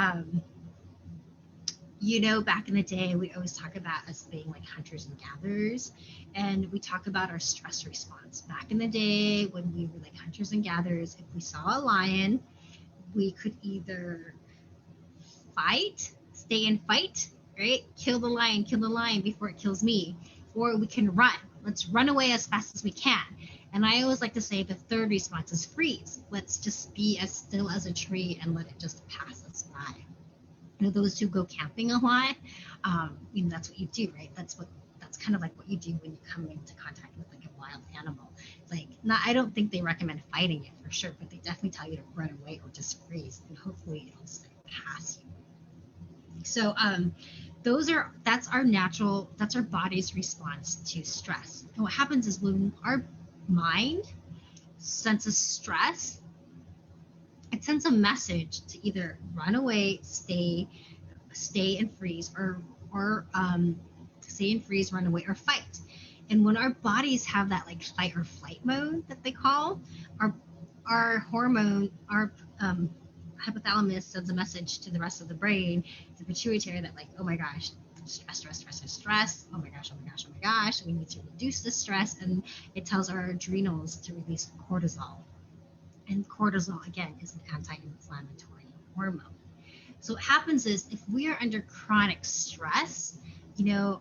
back in the day, we always talk about us being like hunters and gatherers, and we talk about our stress response. Back in the day, when we were like hunters and gatherers, if we saw a lion, we could either fight, stay and fight, right? Kill the lion before it kills me, or we can run. Let's run away as fast as we can. And I always like to say the third response is freeze. Let's just be as still as a tree and let it just pass us by. Those who go camping a lot, that's what you do, right? That's kind of like what you do when you come into contact with like a wild animal. I don't think they recommend fighting it for sure, but they definitely tell you to run away or just freeze, and hopefully it'll just pass you. So that's our body's response to stress. And what happens is when our mind senses stress, it sends a message to either run away, stay and freeze, or stay and freeze, run away, or fight. And when our bodies have that like fight or flight mode that they call, our hormone, our hypothalamus sends a message to the rest of the brain, the pituitary, that like, oh my gosh, stress. Oh my gosh, we need to reduce the stress. And it tells our adrenals to release cortisol. And cortisol, again, is an anti-inflammatory hormone. So what happens is if we are under chronic stress,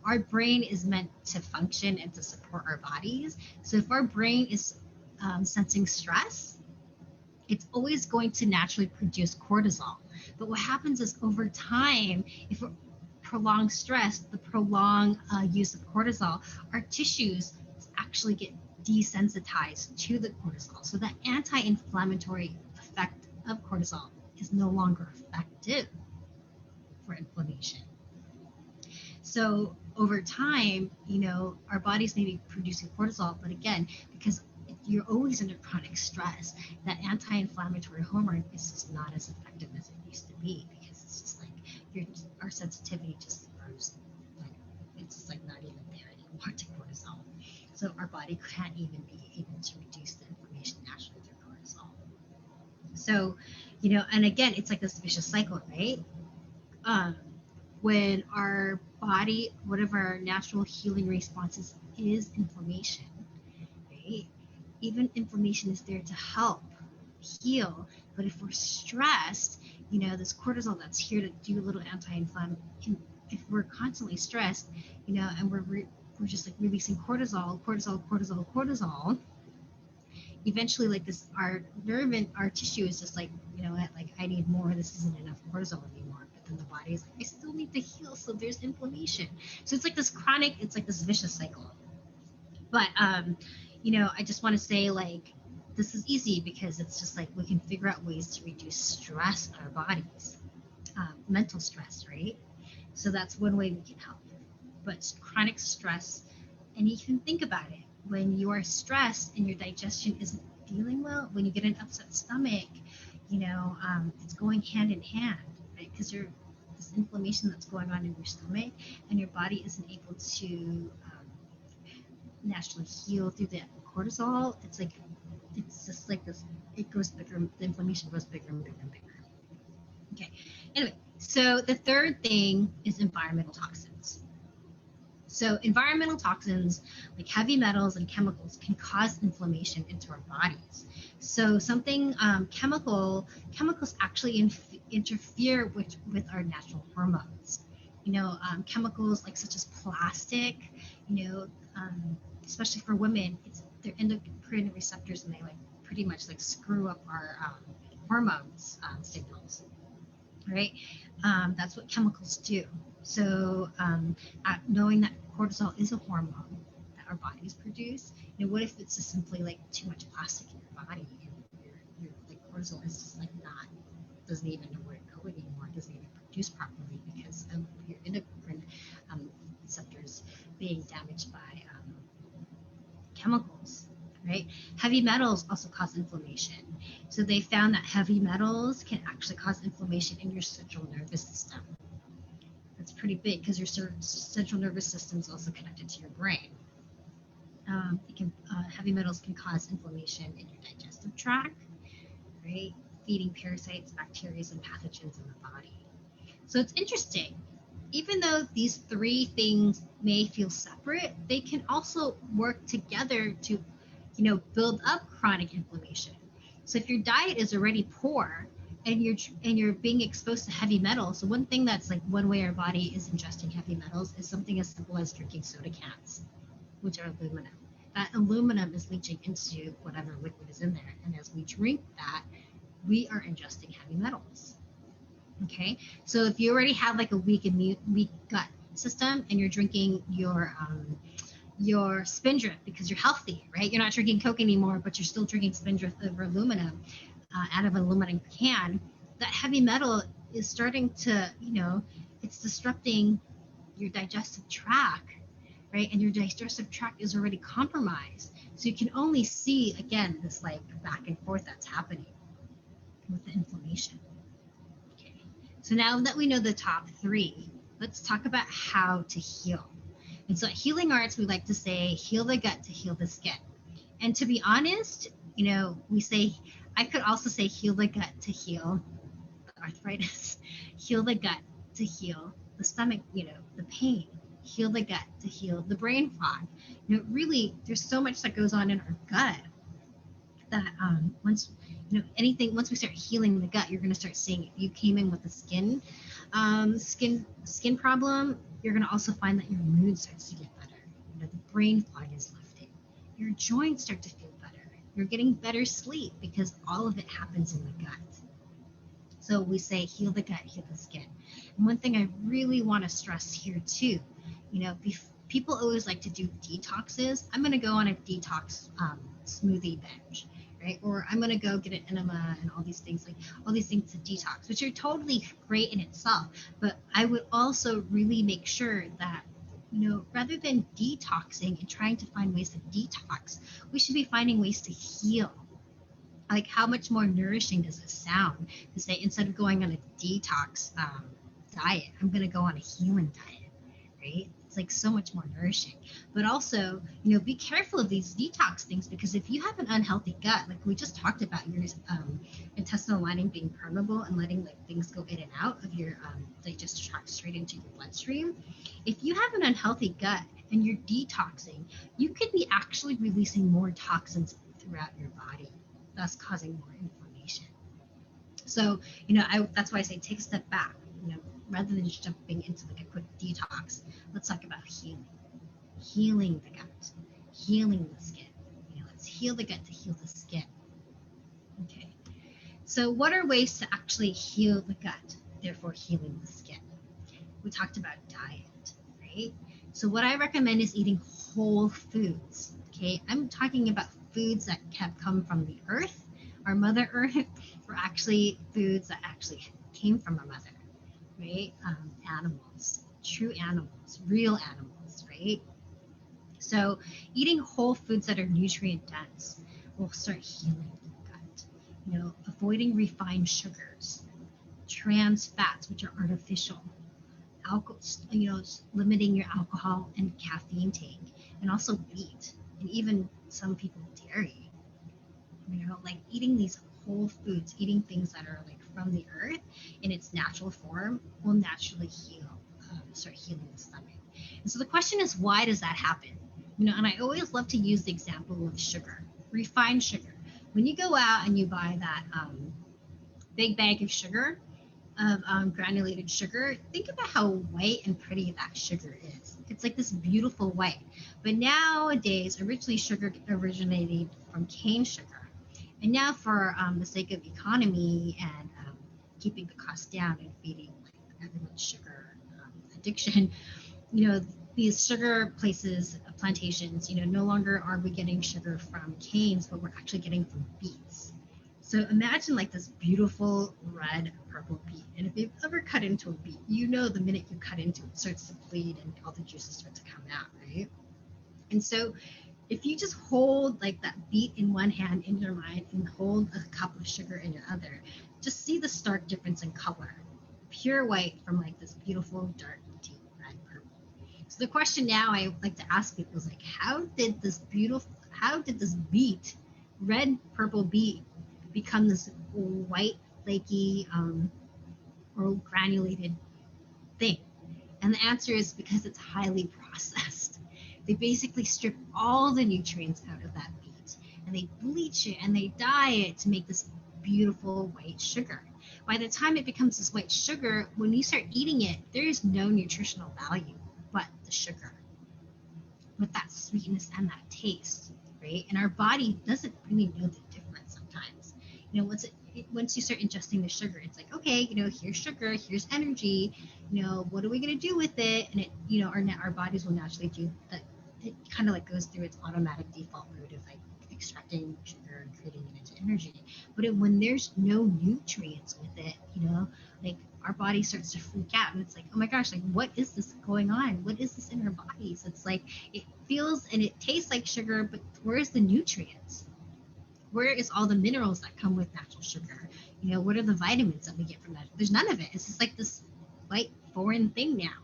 our brain is meant to function and to support our bodies. So if our brain is sensing stress, it's always going to naturally produce cortisol. But what happens is over time, if we're prolonged stress, the prolonged use of cortisol, our tissues actually get desensitized to the cortisol. So that anti-inflammatory effect of cortisol is no longer effective for inflammation. So over time, our bodies may be producing cortisol, but again, because you're always under chronic stress, that anti-inflammatory hormone is just not as effective as it used to be, because it's just like our sensitivity just grows, like it's just like not even there anymore to cortisol. So our body can't even be able to reduce the inflammation naturally through cortisol. So, and again, it's like this vicious cycle, right? When our body, one of our natural healing responses is inflammation, right? Even inflammation is there to help heal. But if we're stressed, this cortisol that's here to do a little anti-inflammatory, if we're constantly stressed, and we're just like releasing cortisol, eventually like this, our nerve and our tissue is just like, like I need more, this isn't enough cortisol anymore. But then the body is like, I still need to heal, so there's inflammation. So it's like this chronic, it's like this vicious cycle. But I just want to say, like, this is easy because it's just like we can figure out ways to reduce stress in our bodies, mental stress, right? So that's one way we can help. But chronic stress, and you can think about it, when you are stressed and your digestion isn't feeling well, when you get an upset stomach, it's going hand in hand, right? Because this inflammation that's going on in your stomach, and your body isn't able to naturally heal through the cortisol. It's just like this, it grows bigger, the inflammation grows bigger and bigger and bigger. Okay, anyway, so the third thing is environmental toxins. So environmental toxins, like heavy metals and chemicals, can cause inflammation into our bodies. So chemicals actually interfere with our natural hormones. Chemicals like such as plastic, especially for women, they're endocrine receptors, and they like pretty much like screw up our hormones signals, right? That's what chemicals do. So knowing that cortisol is a hormone that our bodies produce, what if it's just simply like too much plastic in your body, and your like cortisol is just like doesn't even know where to go anymore, doesn't even produce properly because of your endocrine receptors being damaged by chemicals, right? Heavy metals also cause inflammation. So they found that heavy metals can actually cause inflammation in your central nervous system. That's pretty big because your central nervous system is also connected to your brain. Heavy metals can cause inflammation in your digestive tract, right? Feeding parasites, bacteria, and pathogens in the body. So it's interesting. Even though these three things may feel separate, they can also work together to, build up chronic inflammation. So if your diet is already poor and you're being exposed to heavy metals, so one thing that's like one way our body is ingesting heavy metals is something as simple as drinking soda cans, which are aluminum. That aluminum is leaching into whatever liquid is in there, and as we drink that, we are ingesting heavy metals. Okay, so if you already have like a weak gut system and you're drinking your Spindrift because you're healthy, right? You're not drinking Coke anymore, but you're still drinking Spindrift over aluminum out of an aluminum can. That heavy metal is starting to, it's disrupting your digestive tract, right? And your digestive tract is already compromised. So you can only see, again, this like back and forth that's happening with the inflammation. So now that we know the top three, let's talk about how to heal. And so at Healing Arts, we like to say, heal the gut to heal the skin. And to be honest, I could also say heal the gut to heal the arthritis, heal the gut to heal the stomach, the pain, heal the gut to heal the brain fog. Really, there's so much that goes on in our gut that once we start healing the gut, you're going to start seeing if you came in with a skin problem, you're going to also find that your mood starts to get better. The brain fog is lifting. Your joints start to feel better. You're getting better sleep because all of it happens in the gut. So we say heal the gut, heal the skin. And one thing I really want to stress here too, people always like to do detoxes. I'm going to go on a detox smoothie binge, right? Or I'm going to go get an enema and all these things, like all these things to detox, which are totally great in itself. But I would also really make sure that, rather than detoxing and trying to find ways to detox, we should be finding ways to heal. Like, how much more nourishing does it sound to say, instead of going on a detox diet, I'm going to go on a healing diet, right? It's like so much more nourishing. But also, be careful of these detox things, because if you have an unhealthy gut, like we just talked about, your intestinal lining being permeable and letting like things go in and out of your digestive tract straight into your bloodstream. If you have an unhealthy gut and you're detoxing, you could be actually releasing more toxins throughout your body, thus causing more inflammation. So, that's why I say take a step back, rather than just jumping into like a quick detox. Let's talk about healing the gut, healing the skin. Let's heal the gut to heal the skin. Okay. So what are ways to actually heal the gut, therefore healing the skin? We talked about diet, right? So what I recommend is eating whole foods. Okay. I'm talking about foods that have come from the earth, our Mother Earth, or actually foods that actually came from our mother, right? Animals, true animals, real animals, right? So eating whole foods that are nutrient dense will start healing the gut. Avoiding refined sugars, trans fats, which are artificial, alcohol, limiting your alcohol and caffeine take, and also wheat, and even some people dairy. Like eating these whole foods, eating things that are like from the earth in its natural form will naturally start healing the stomach. And so the question is, why does that happen? And I always love to use the example of sugar, refined sugar. When you go out and you buy that big bag of sugar, of granulated sugar, think about how white and pretty that sugar is. It's like this beautiful white. But nowadays, originally sugar originated from cane sugar. And now, for the sake of economy and keeping the cost down and feeding like everyone's sugar addiction, these sugar places, plantations, no longer are we getting sugar from canes, but we're actually getting from beets. So imagine like this beautiful red, purple beet. And if you've ever cut into a beet, the minute you cut into it, it starts to bleed and all the juices start to come out, right? And so if you just hold like that beet in one hand in your mind and hold a cup of sugar in your other, just see the stark difference in color. Pure white from like this beautiful, dark, deep red, purple. So the question now I like to ask people is like, how did this beet, red, purple beet, become this white, flaky, or granulated thing? And the answer is because it's highly processed. They basically strip all the nutrients out of that beet, and they bleach it and they dye it to make this beautiful white sugar. By the time it becomes this white sugar, when you start eating it, there is no nutritional value but the sugar, with that sweetness and that taste, right? And our body doesn't really know the difference sometimes. Once you start ingesting the sugar, it's like, okay, here's sugar, here's energy, what are we going to do with it? And it, our bodies will naturally do that. It kind of like goes through its automatic default mode of like extracting sugar and creating it into energy. But when there's no nutrients with it, like our body starts to freak out, and it's like, oh my gosh, like what is this going on? What is this in our bodies? It's like it feels and it tastes like sugar, but where's the nutrients? Where is all the minerals that come with natural sugar? What are the vitamins that we get from that? There's none of it. It's just like this white foreign thing now.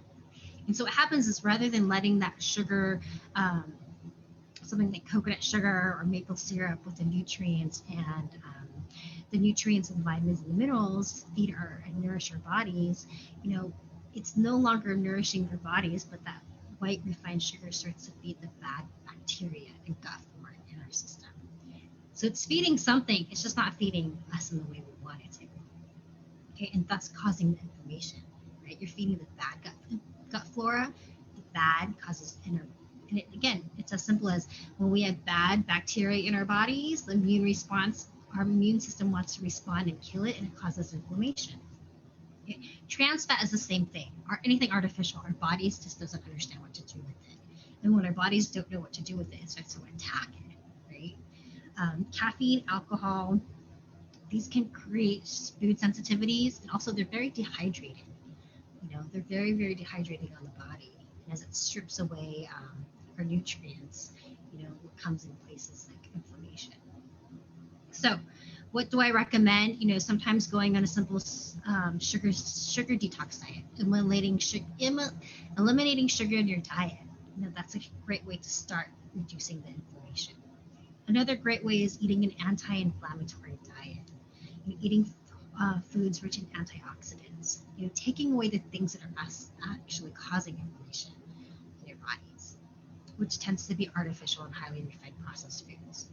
And so what happens is, rather than letting that sugar, something like coconut sugar or maple syrup with the nutrients and the vitamins and the minerals feed and nourish our bodies, it's no longer nourishing our bodies, but that white refined sugar starts to feed the bad bacteria and gut flora in our system. So it's feeding something, it's just not feeding us in the way we want it to. Okay, and thus causing the inflammation, right? You're feeding the bad gut flora. The bad causes it's as simple as when we have bad bacteria in our bodies, the immune response our immune system wants to respond and kill it, and it causes inflammation. Okay. Trans fat is the same thing. Or anything artificial, our bodies just doesn't understand what to do with it. And when our bodies don't know what to do with it, it starts to attack it, right? Caffeine, alcohol, these can create food sensitivities, and also they're very dehydrating. They're very, very dehydrating on the body. And as it strips away our nutrients, what comes in places like inflammation. So what do I recommend? Sometimes going on a simple sugar detox diet, eliminating sugar in your diet. That's a great way to start reducing the inflammation. Another great way is eating an anti-inflammatory diet. Eating foods rich in antioxidants. Taking away the things that are actually causing inflammation in your bodies, which tends to be artificial and highly refined processed foods.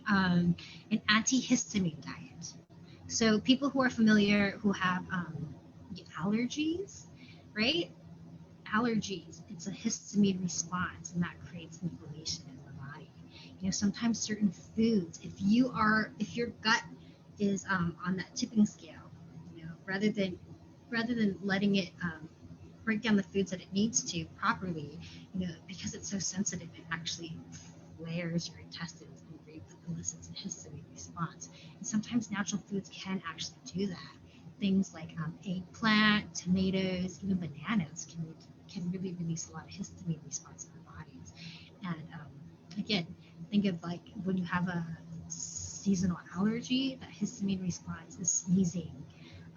An antihistamine diet. So people who are familiar, who have allergies, right? Allergies, it's a histamine response, and that creates inflammation in the body. Sometimes certain foods, if your gut is on that tipping scale, rather than letting it break down the foods that it needs to properly, because it's so sensitive, it actually flares your intestines and elicits a histamine response. And sometimes natural foods can actually do that. Things like eggplant, tomatoes, even bananas can really release a lot of histamine response in our bodies. And again, think of like when you have a seasonal allergy, that histamine response is sneezing,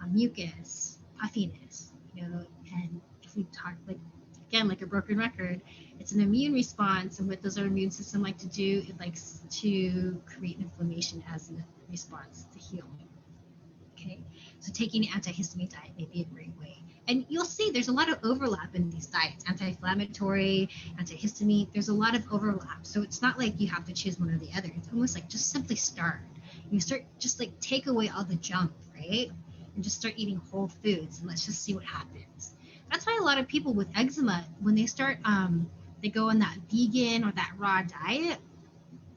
mucus, puffiness, and if we talk like a broken record, it's an immune response, and what does our immune system like to do? It likes to create inflammation as a response to healing. Okay, so taking an antihistamine diet may be a great way. And you'll see there's a lot of overlap in these diets, anti-inflammatory, antihistamine, there's a lot of overlap. So it's not like you have to choose one or the other. It's almost like just simply start. You start, just like take away all the junk, right? And just start eating whole foods, and let's just see what happens. That's why a lot of people with eczema, when they start, they go on that vegan or that raw diet,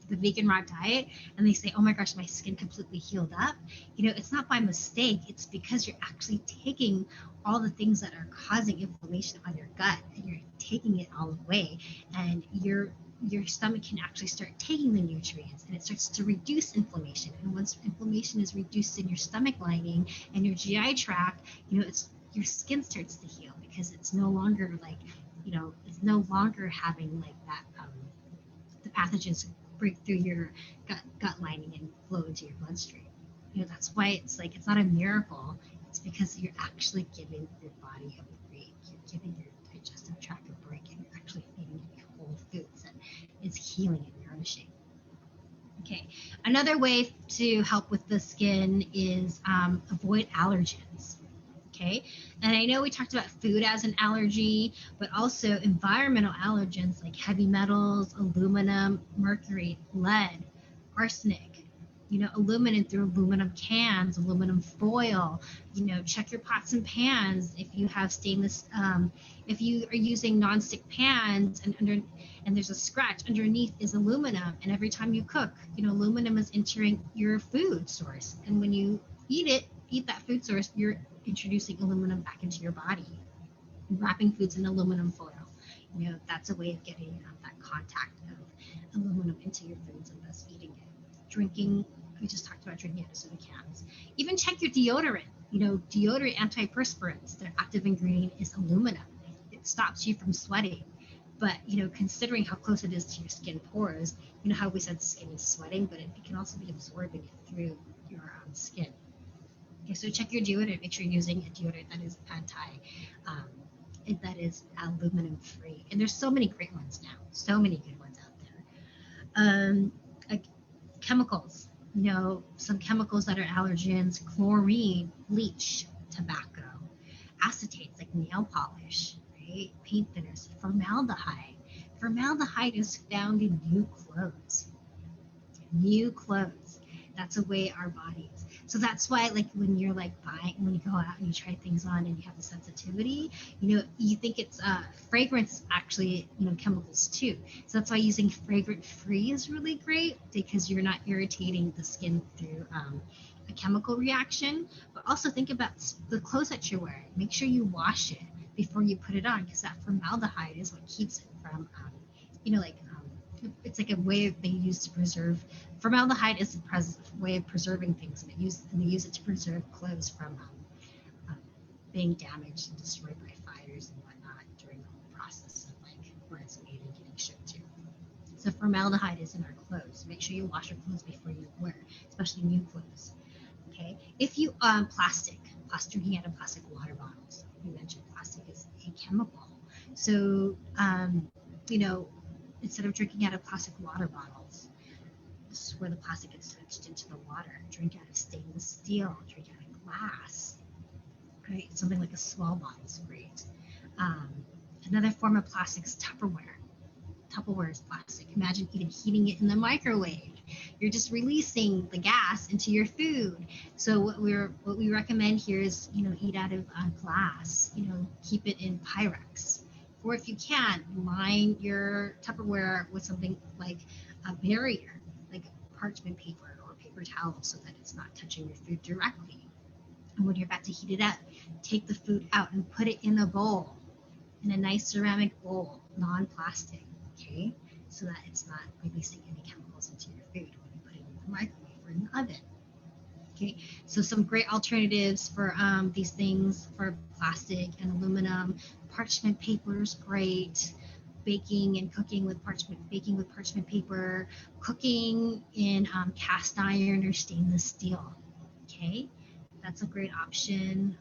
the vegan raw diet, and they say, oh my gosh, my skin completely healed up. It's not by mistake. It's because you're actually taking all the things that are causing inflammation on your gut, and you're taking it all away, and your stomach can actually start taking the nutrients, and it starts to reduce inflammation. And once inflammation is reduced in your stomach lining and your GI tract, your skin starts to heal, because it's no longer it's no longer having like that the pathogens break through your gut lining and flow into your bloodstream. That's why it's not a miracle. It's because you're actually giving your body a break. You're giving your digestive tract a break, and you're actually feeding it whole foods that is healing and nourishing. Okay, another way to help with the skin is avoid allergens. Okay, and I know we talked about food as an allergy, but also environmental allergens like heavy metals, aluminum, mercury, lead, arsenic, aluminum through aluminum cans, aluminum foil, check your pots and pans. If you have stainless, if you are using nonstick pans and there's a scratch underneath is aluminum, and every time you cook, aluminum is entering your food source. And when you eat that food source, you're introducing aluminum back into your body. Wrapping foods in aluminum foil, that's a way of getting that contact of aluminum into your foods and thus eating it. Drinking, we just talked about drinking out of soda cans. Even check your deodorant. Deodorant antiperspirants, their active ingredient is aluminum. It stops you from sweating. But, considering how close it is to your skin pores, how we said the skin is sweating, but it can also be absorbing it through your skin. Okay, so check your deodorant. Make sure you're using a deodorant that is that is aluminum free. And there's so many great ones now. So many good ones out there. Chemicals. Some chemicals that are allergens: chlorine, bleach, tobacco, acetates like nail polish, right? Paint thinners, formaldehyde. Formaldehyde is found in new clothes. New clothes. That's a way our bodies. So that's why, like, when you're like buying, when you go out and you try things on and you have the sensitivity, you think it's fragrance, actually, chemicals too. So that's why using fragrant free is really great, because you're not irritating the skin through a chemical reaction. But also think about the clothes that you're wearing. Make sure you wash it before you put it on, because that formaldehyde is what keeps it from, it's like a way they use to preserve. Formaldehyde is a way of preserving things, and they use it to preserve clothes from being damaged and destroyed by fires and whatnot during the whole process of like where it's made and getting shipped to. So formaldehyde is in our clothes. Make sure you wash your clothes before you wear, especially new clothes. Okay. If you plastic drinking out of plastic water bottles. We mentioned plastic is a chemical. So instead of drinking out of plastic water bottles, this is where the plastic gets touched into the water. Drink out of stainless steel. Drink out of glass. Right? Something like a small bottle is great. Another form of plastic is Tupperware. Tupperware is plastic. Imagine even heating it in the microwave. You're just releasing the gas into your food. So what we recommend here is, eat out of glass. Keep it in Pyrex. Or if you can, line your Tupperware with something like a barrier, like parchment paper or paper towel, so that it's not touching your food directly. And when you're about to heat it up, take the food out and put it in a bowl, in a nice ceramic bowl, non-plastic, okay? So that it's not releasing any chemicals into your food when you put it in the microwave or in the oven. Okay, so some great alternatives for these things for plastic and aluminum. Parchment paper is great. Baking and cooking with baking with parchment paper, cooking in cast iron or stainless steel. Okay, that's a great option.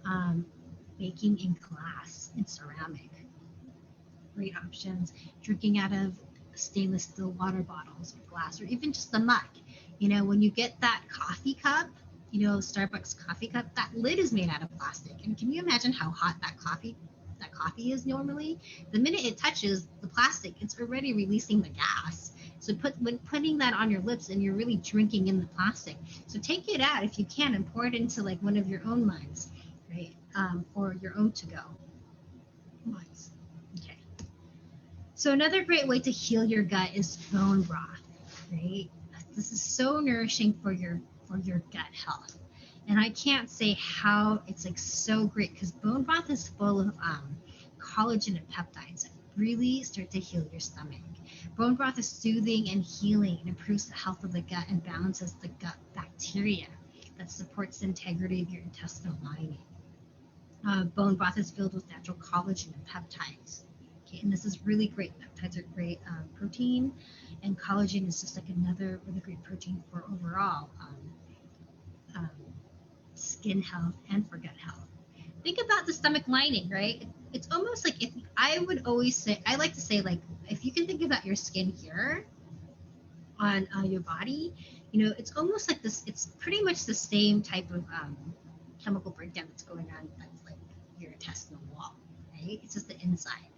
Baking in glass and ceramic, great options. Drinking out of stainless steel water bottles or glass, or even just the mug. When you get that coffee cup, Starbucks coffee cup, that lid is made out of plastic. And can you imagine how hot that coffee is normally? The minute it touches the plastic, it's already releasing the gas. So when putting that on your lips, and you're really drinking in the plastic. So take it out if you can and pour it into like one of your own mugs, right? Or your own to-go mugs. Okay. So another great way to heal your gut is bone broth, right? This is so nourishing for your gut health. And I can't say how it's like so great, because bone broth is full of collagen and peptides that really start to heal your stomach. Bone broth is soothing and healing and improves the health of the gut and balances the gut bacteria that supports the integrity of your intestinal lining. Bone broth is filled with natural collagen and peptides. Okay, and this is really great. Peptides are great protein, and collagen is just like another really great protein for overall skin health and for gut health. Think about the stomach lining, right? It's almost like, I like to say, like, if you can think about your skin here on your body, it's almost like this. It's pretty much the same type of chemical breakdown that's going on. That's like your intestinal wall, right? It's just the inside.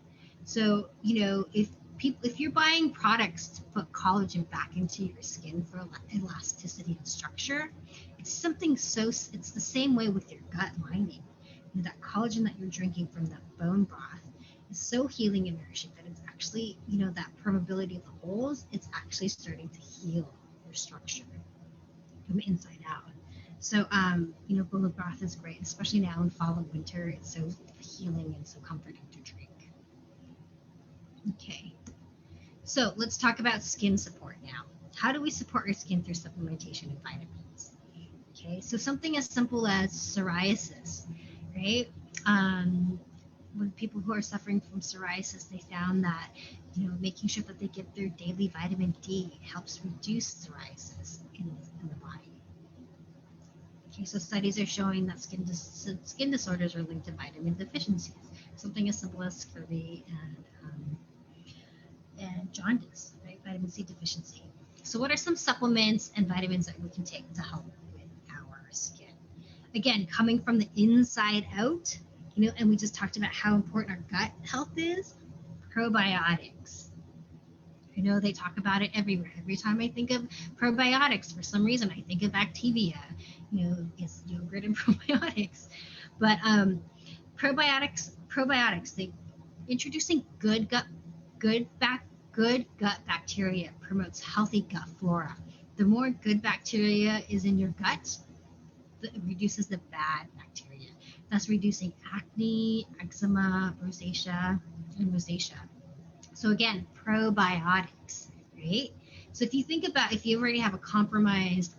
So, if you're buying products to put collagen back into your skin for elasticity and structure, it's the same way with your gut lining. That collagen that you're drinking from that bone broth is so healing and nourishing that it's actually, that permeability of the holes, it's actually starting to heal your structure from inside out. So, bone broth is great, especially now in fall and winter. It's so healing and so comforting to drink. Okay, so let's talk about skin support now. How do we support our skin through supplementation and vitamins? Okay, so something as simple as psoriasis, right? With people who are suffering from psoriasis, they found that, making sure that they get their daily vitamin D helps reduce psoriasis in the body. Okay, so studies are showing that skin disorders are linked to vitamin deficiencies. Something as simple as scurvy and jaundice, right? Vitamin C deficiency. So what are some supplements and vitamins that we can take to help with our skin? Again, coming from the inside out, and we just talked about how important our gut health is. Probiotics. You know, they talk about it everywhere. Every time I think of probiotics, for some reason, I think of Activia. You know, it's yogurt and probiotics. But probiotics, they introducing good gut bacteria promotes healthy gut flora. The more good bacteria is in your gut, it reduces the bad bacteria, thus reducing acne, eczema, rosacea, and rosacea. So again, probiotics, right? So if you think about if you already have a compromised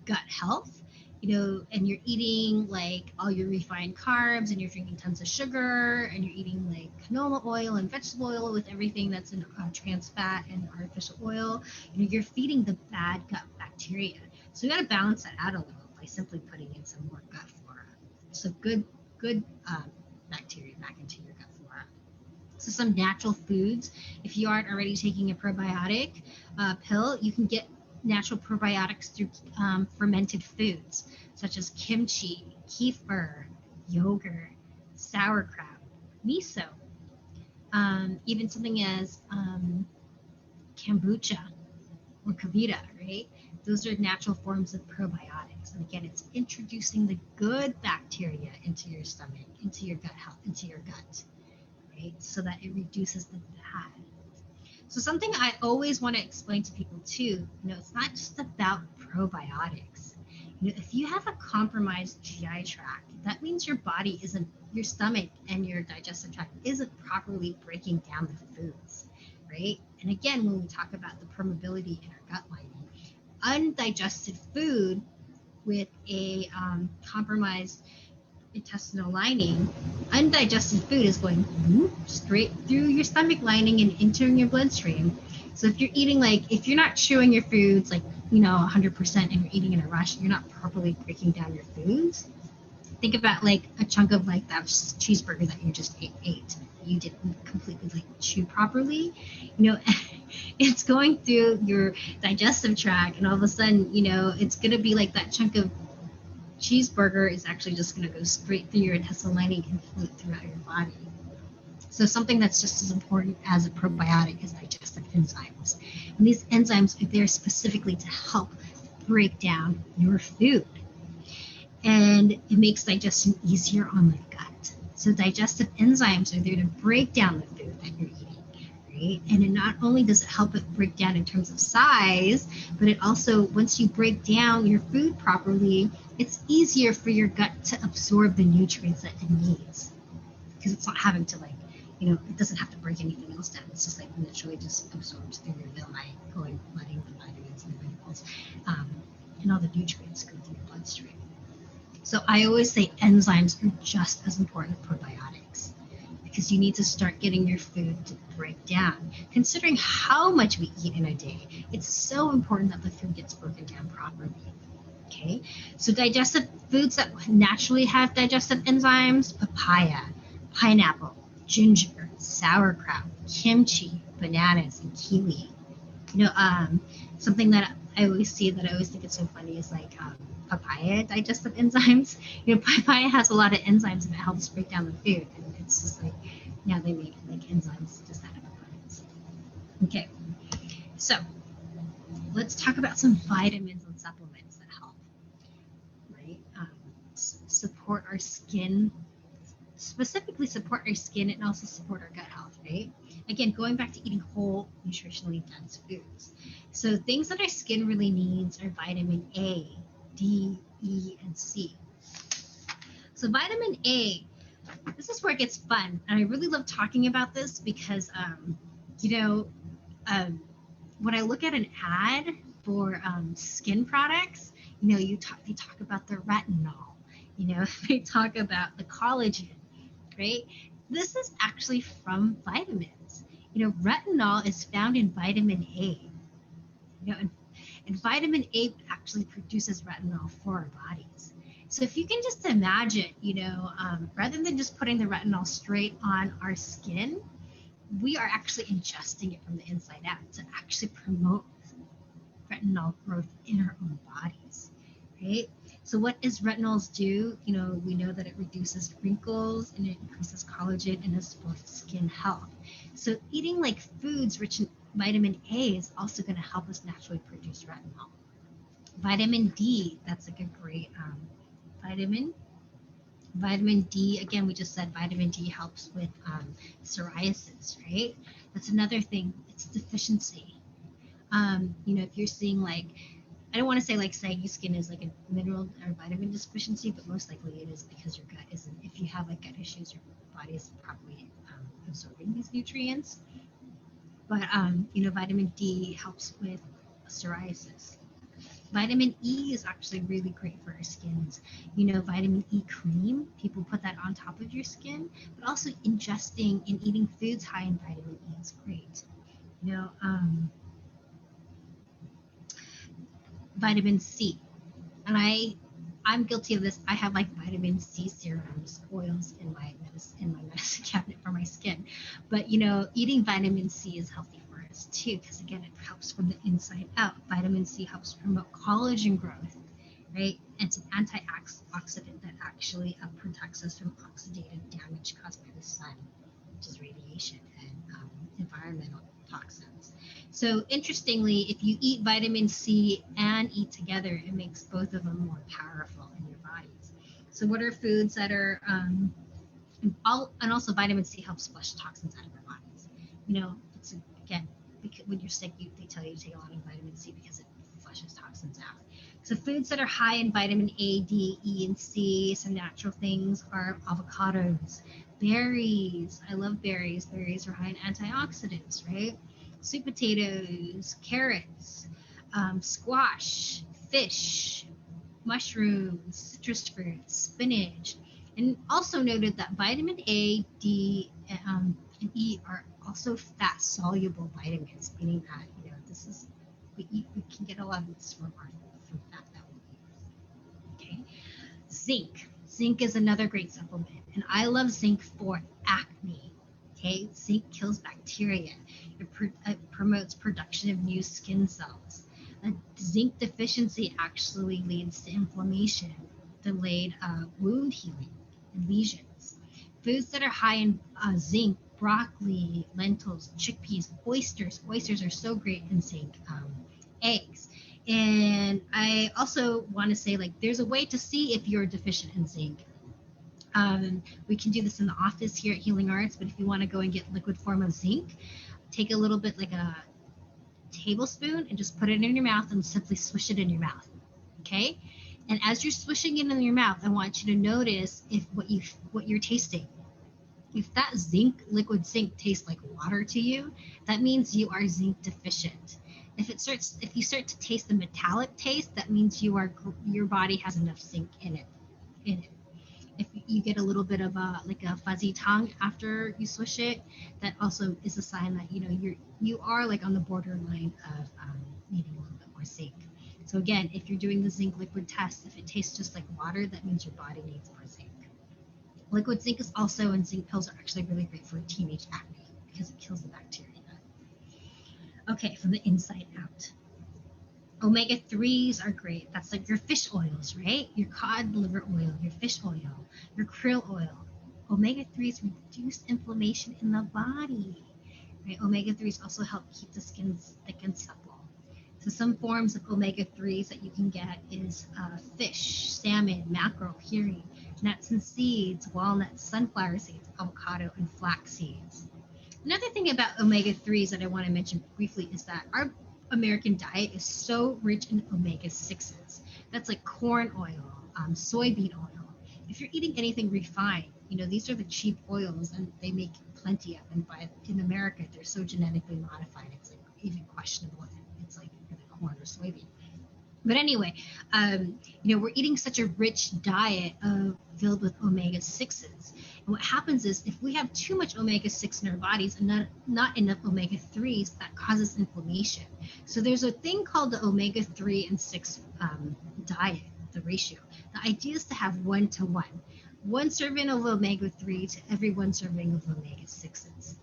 gut health, you know, and you're eating like all your refined carbs and you're drinking tons of sugar and you're eating like canola oil and vegetable oil with everything that's in trans fat and artificial oil, you know, you're feeding the bad gut bacteria. So you got to balance that out a little by simply putting in some more gut flora. So good bacteria back into your gut flora. So some natural foods, if you aren't already taking a probiotic pill, you can get natural probiotics through fermented foods such as kimchi, kefir, yogurt, sauerkraut, miso, even something as kombucha or kavita, right? Those are natural forms of probiotics. And again, it's introducing the good bacteria into your stomach, into your gut health, into your gut, right? So that it reduces the bad. So something I always want to explain to people too, you know, it's not just about probiotics. You know, if you have a compromised GI tract, that means your body isn't, your stomach and your digestive tract isn't properly breaking down the foods, right? And again, when we talk about the permeability in our gut lining, undigested food with a compromised intestinal lining, undigested food is going straight through your stomach lining and entering your bloodstream. So if you're eating, like, if you're not chewing your foods like, you know, 100% and you're eating in a rush, you're not properly breaking down your foods. Think about like a chunk of like that cheeseburger that you just ate. You didn't completely like chew properly. You know, it's going through your digestive tract, and all of a sudden, you know, it's gonna be like that chunk of cheeseburger is actually just going to go straight through your intestinal lining and float throughout your body. So something that's just as important as a probiotic is digestive enzymes. And these enzymes are there specifically to help break down your food. And it makes digestion easier on the gut. So digestive enzymes are there to break down the food that you're eating, right? And it not only does it help it break down in terms of size, but it also, once you break down your food properly, it's easier for your gut to absorb the nutrients that it needs, because it's not having to, like, you know, it doesn't have to break anything else down. It's just like literally just absorbs through your villi, letting the vitamins and the minerals and all the nutrients go through your bloodstream. So I always say enzymes are just as important as probiotics, because you need to start getting your food to break down. Considering how much we eat in a day, it's so important that the food gets broken down properly. Okay, so digestive foods that naturally have digestive enzymes: papaya, pineapple, ginger, sauerkraut, kimchi, bananas, and kiwi. You know, something that I always see that I always think it's so funny is like papaya digestive enzymes. You know, papaya has a lot of enzymes and it helps break down the food. And it's just like, now they make like enzymes just out of plants. Okay, so let's talk about some vitamins and supplements that help, right? Support our skin, specifically support our skin and also support our gut health, right? Again, going back to eating whole, nutritionally dense foods. So things that our skin really needs are vitamin A, D, E, and C. So vitamin A, this is where it gets fun. And I really love talking about this because, you know, when I look at an ad for skin products, you know, they talk about the retinol, you know, they talk about the collagen, right? This is actually from vitamins. You know, retinol is found in vitamin A. You know, and vitamin A actually produces retinol for our bodies. So if you can just imagine, you know, rather than just putting the retinol straight on our skin, we are actually ingesting it from the inside out to actually promote retinol growth in our own bodies, right? So what does retinols do? We know that it reduces wrinkles and it increases collagen and it supports skin health. So eating like foods rich in vitamin A is also going to help us naturally produce retinol. Vitamin D, that's like a great vitamin. Vitamin D, again, we just said vitamin D helps with psoriasis, right? That's another thing. It's deficiency. If you're seeing like, I don't want to say like saggy skin is like a mineral or vitamin deficiency, but most likely it is because your gut isn't. If you have like gut issues, your body isn't properly absorbing these nutrients. But vitamin D helps with psoriasis. Vitamin E is actually really great for our skins. Vitamin E cream, people put that on top of your skin, but also ingesting and eating foods high in vitamin E is great. Vitamin C. And I'm guilty of this. I have like vitamin C serums, oils in my medicine cabinet for my skin. But eating vitamin C is healthy for us too, because again, it helps from the inside out. Vitamin C helps promote collagen growth, right? And it's an antioxidant that actually protects us from oxidative damage caused by the sun, which is radiation and environmental toxins. So interestingly, if you eat vitamin C and E together, it makes both of them more powerful in your bodies. So what are foods that are, and also vitamin C helps flush toxins out of our bodies. It's again, because when you're sick, they tell you to take a lot of vitamin C because it flushes toxins out. So foods that are high in vitamin A, D, E, and C, some natural things are avocados, berries. I love berries. Berries are high in antioxidants, right? Sweet potatoes, carrots, squash, fish, mushrooms, citrus fruits, spinach. And also noted that vitamin A, D, and E are also fat-soluble vitamins, meaning that we can get a lot of this from fat that we eat. Okay, zinc. Zinc is another great supplement, and I love zinc for acne. Okay, zinc kills bacteria. It promotes production of new skin cells. A zinc deficiency actually leads to inflammation, delayed wound healing, and lesions. Foods that are high in zinc: broccoli, lentils, chickpeas, oysters. Oysters are so great in zinc. Eggs. And I also want to say, like, there's a way to see if you're deficient in zinc. We can do this in the office here at Healing Arts, but if you want to go and get liquid form of zinc, take a little bit, like a tablespoon, and just put it in your mouth and simply swish it in your mouth. Okay? And as you're swishing it in your mouth, I want you to notice if what you're tasting. If that liquid zinc tastes like water to you, that means you are zinc deficient. If you start to taste the metallic taste, that means your body has enough zinc in it. If you get a little bit of a fuzzy tongue after you swish it, that also is a sign that you are like on the borderline of needing a little bit more zinc. So again, if you're doing the zinc liquid test, if it tastes just like water, that means your body needs more zinc. Liquid zinc is also, and zinc pills are actually really great for teenage acne because it kills the bacteria. Okay, from the inside out. Omega-3s are great. That's like your fish oils, right? Your cod liver oil, your fish oil, your krill oil. Omega-3s reduce inflammation in the body. Right? Omega-3s also help keep the skin thick and supple. So some forms of omega-3s that you can get is fish, salmon, mackerel, herring, nuts and seeds, walnuts, sunflower seeds, avocado, and flax seeds. Another thing about omega-3s that I want to mention briefly is that our American diet is so rich in omega-6s. That's like corn oil, soybean oil. If you're eating anything refined, these are the cheap oils, and they make plenty of them. But in America, they're so genetically modified, it's like even questionable if it's like corn or soybean. But anyway, we're eating such a rich diet filled with omega-6s. And what happens is if we have too much omega-6 in our bodies and not enough omega-3s, that causes inflammation. So there's a thing called the omega-3 and 6 diet, the ratio. The idea is to have 1-to-1. 1 serving of omega-3 to every 1 serving of omega-6s.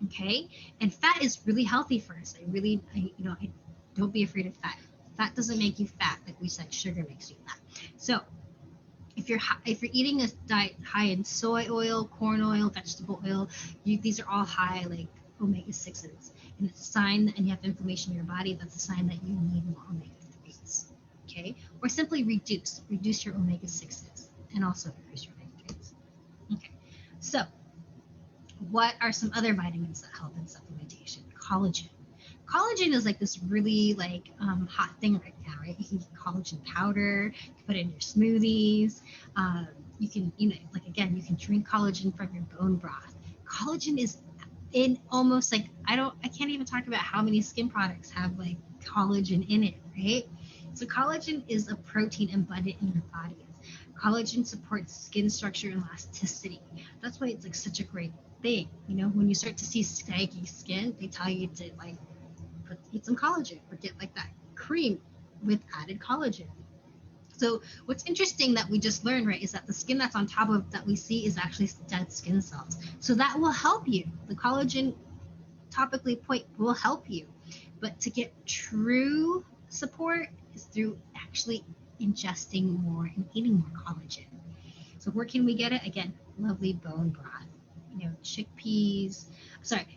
Okay? And fat is really healthy for us. I don't be afraid of fat. Fat doesn't make you fat. Like we said, sugar makes you fat. So if you're eating a diet high in soy oil, corn oil, vegetable oil, these are all high like omega-6s, and it's a sign, and you have inflammation in your body, that's a sign that you need more omega-3s. Okay, or simply reduce your omega-6s and also increase your omega-3s. Okay, so what are some other vitamins that help in supplementation? Collagen. Collagen is like this really like hot thing right now, right? You can get collagen powder, you can put it in your smoothies. You can, like again, you can drink collagen from your bone broth. Collagen is in almost like I can't even talk about how many skin products have like collagen in it, right? So collagen is a protein abundant in your body. Collagen supports skin structure and elasticity. That's why it's like such a great thing. When you start to see saggy skin, they tell you to like eat some collagen or get like that cream with added collagen. So what's interesting that we just learned, right, is that the skin that's on top of that we see is actually dead skin cells. So that will help you. The collagen topically point will help you. But to get true support is through actually ingesting more and eating more collagen. So where can we get it? Again, lovely bone broth. Chickpeas,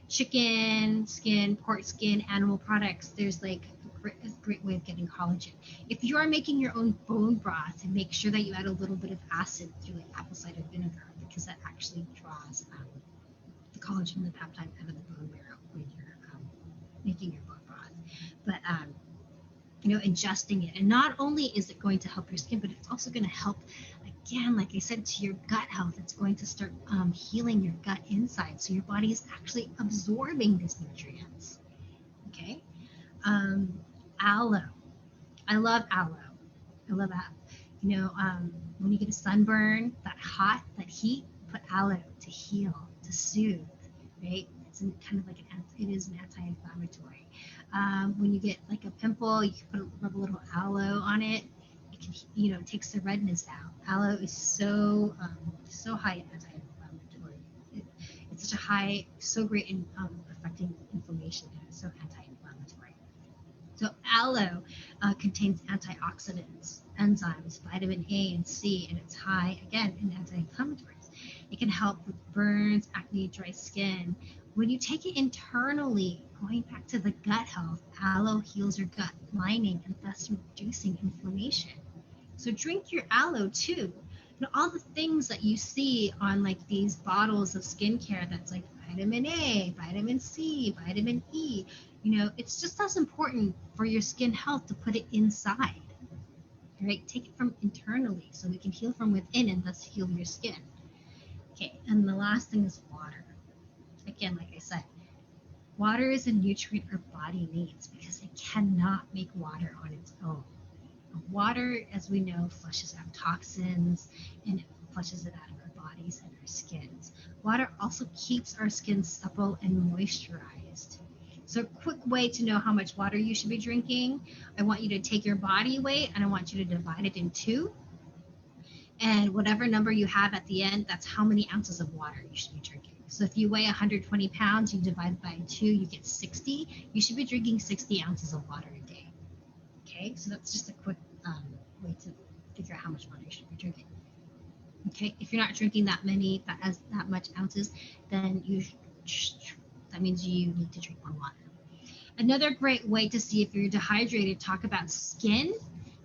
chicken skin, pork skin, animal products. There's like a great way of getting collagen. If you are making your own bone broth, make sure that you add a little bit of acid through like apple cider vinegar, because that actually draws the collagen and the peptide out of the bone marrow when you're making your bone broth. But ingesting it, and not only is it going to help your skin, but it's also going to help, again, like I said, to your gut health. It's going to start healing your gut inside, so your body is actually absorbing these nutrients. Okay. Aloe. I love aloe. When you get a sunburn, that heat, put aloe to heal, to soothe, right? It's kind of like it is an anti-inflammatory. When you get like a pimple, you can rub a little aloe on it. It can, it takes the redness out. Aloe is so high in anti-inflammatory. It's such a high, so great in affecting inflammation, and it's so anti-inflammatory. So aloe contains antioxidants, enzymes, vitamin A and C, and it's high, again, in anti-inflammatories. It can help with burns, acne, dry skin. When you take it internally, going back to the gut health, aloe heals your gut lining and thus reducing inflammation. So drink your aloe too. All the things that you see on like these bottles of skincare, that's like vitamin A, vitamin C, vitamin E, it's just as important for your skin health to put it inside, right? Take it from internally so we can heal from within and thus heal your skin. Okay, and the last thing is water. Again, like I said, water is a nutrient our body needs because it cannot make water on its own. Water, as we know, flushes out toxins and it flushes it out of our bodies and our skins. Water also keeps our skin supple and moisturized. So a quick way to know how much water you should be drinking, I want you to take your body weight and I want you to divide it in 2. And whatever number you have at the end, that's how many ounces of water you should be drinking. So if you weigh 120 pounds, you divide by 2, you get 60. You should be drinking 60 ounces of water a day. Okay, so that's just a quick way to figure out how much water you should be drinking. Okay, if you're not drinking that much ounces, then that means you need to drink more water. Another great way to see if you're dehydrated, talk about skin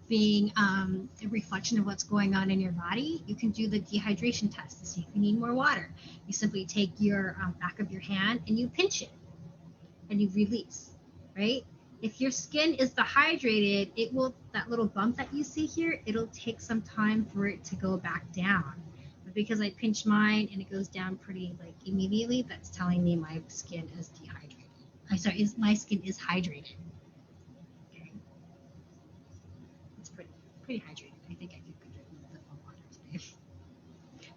being a reflection of what's going on in your body. You can do the dehydration test to see if you need more water. You simply take your back of your hand and you pinch it and you release, right? If your skin is dehydrated, that little bump that you see here, it'll take some time for it to go back down. But because I pinch mine and it goes down pretty like immediately, that's telling me my skin is dehydrated. My skin is hydrated. Okay. It's pretty hydrated. I think I could drink a little bit more water today.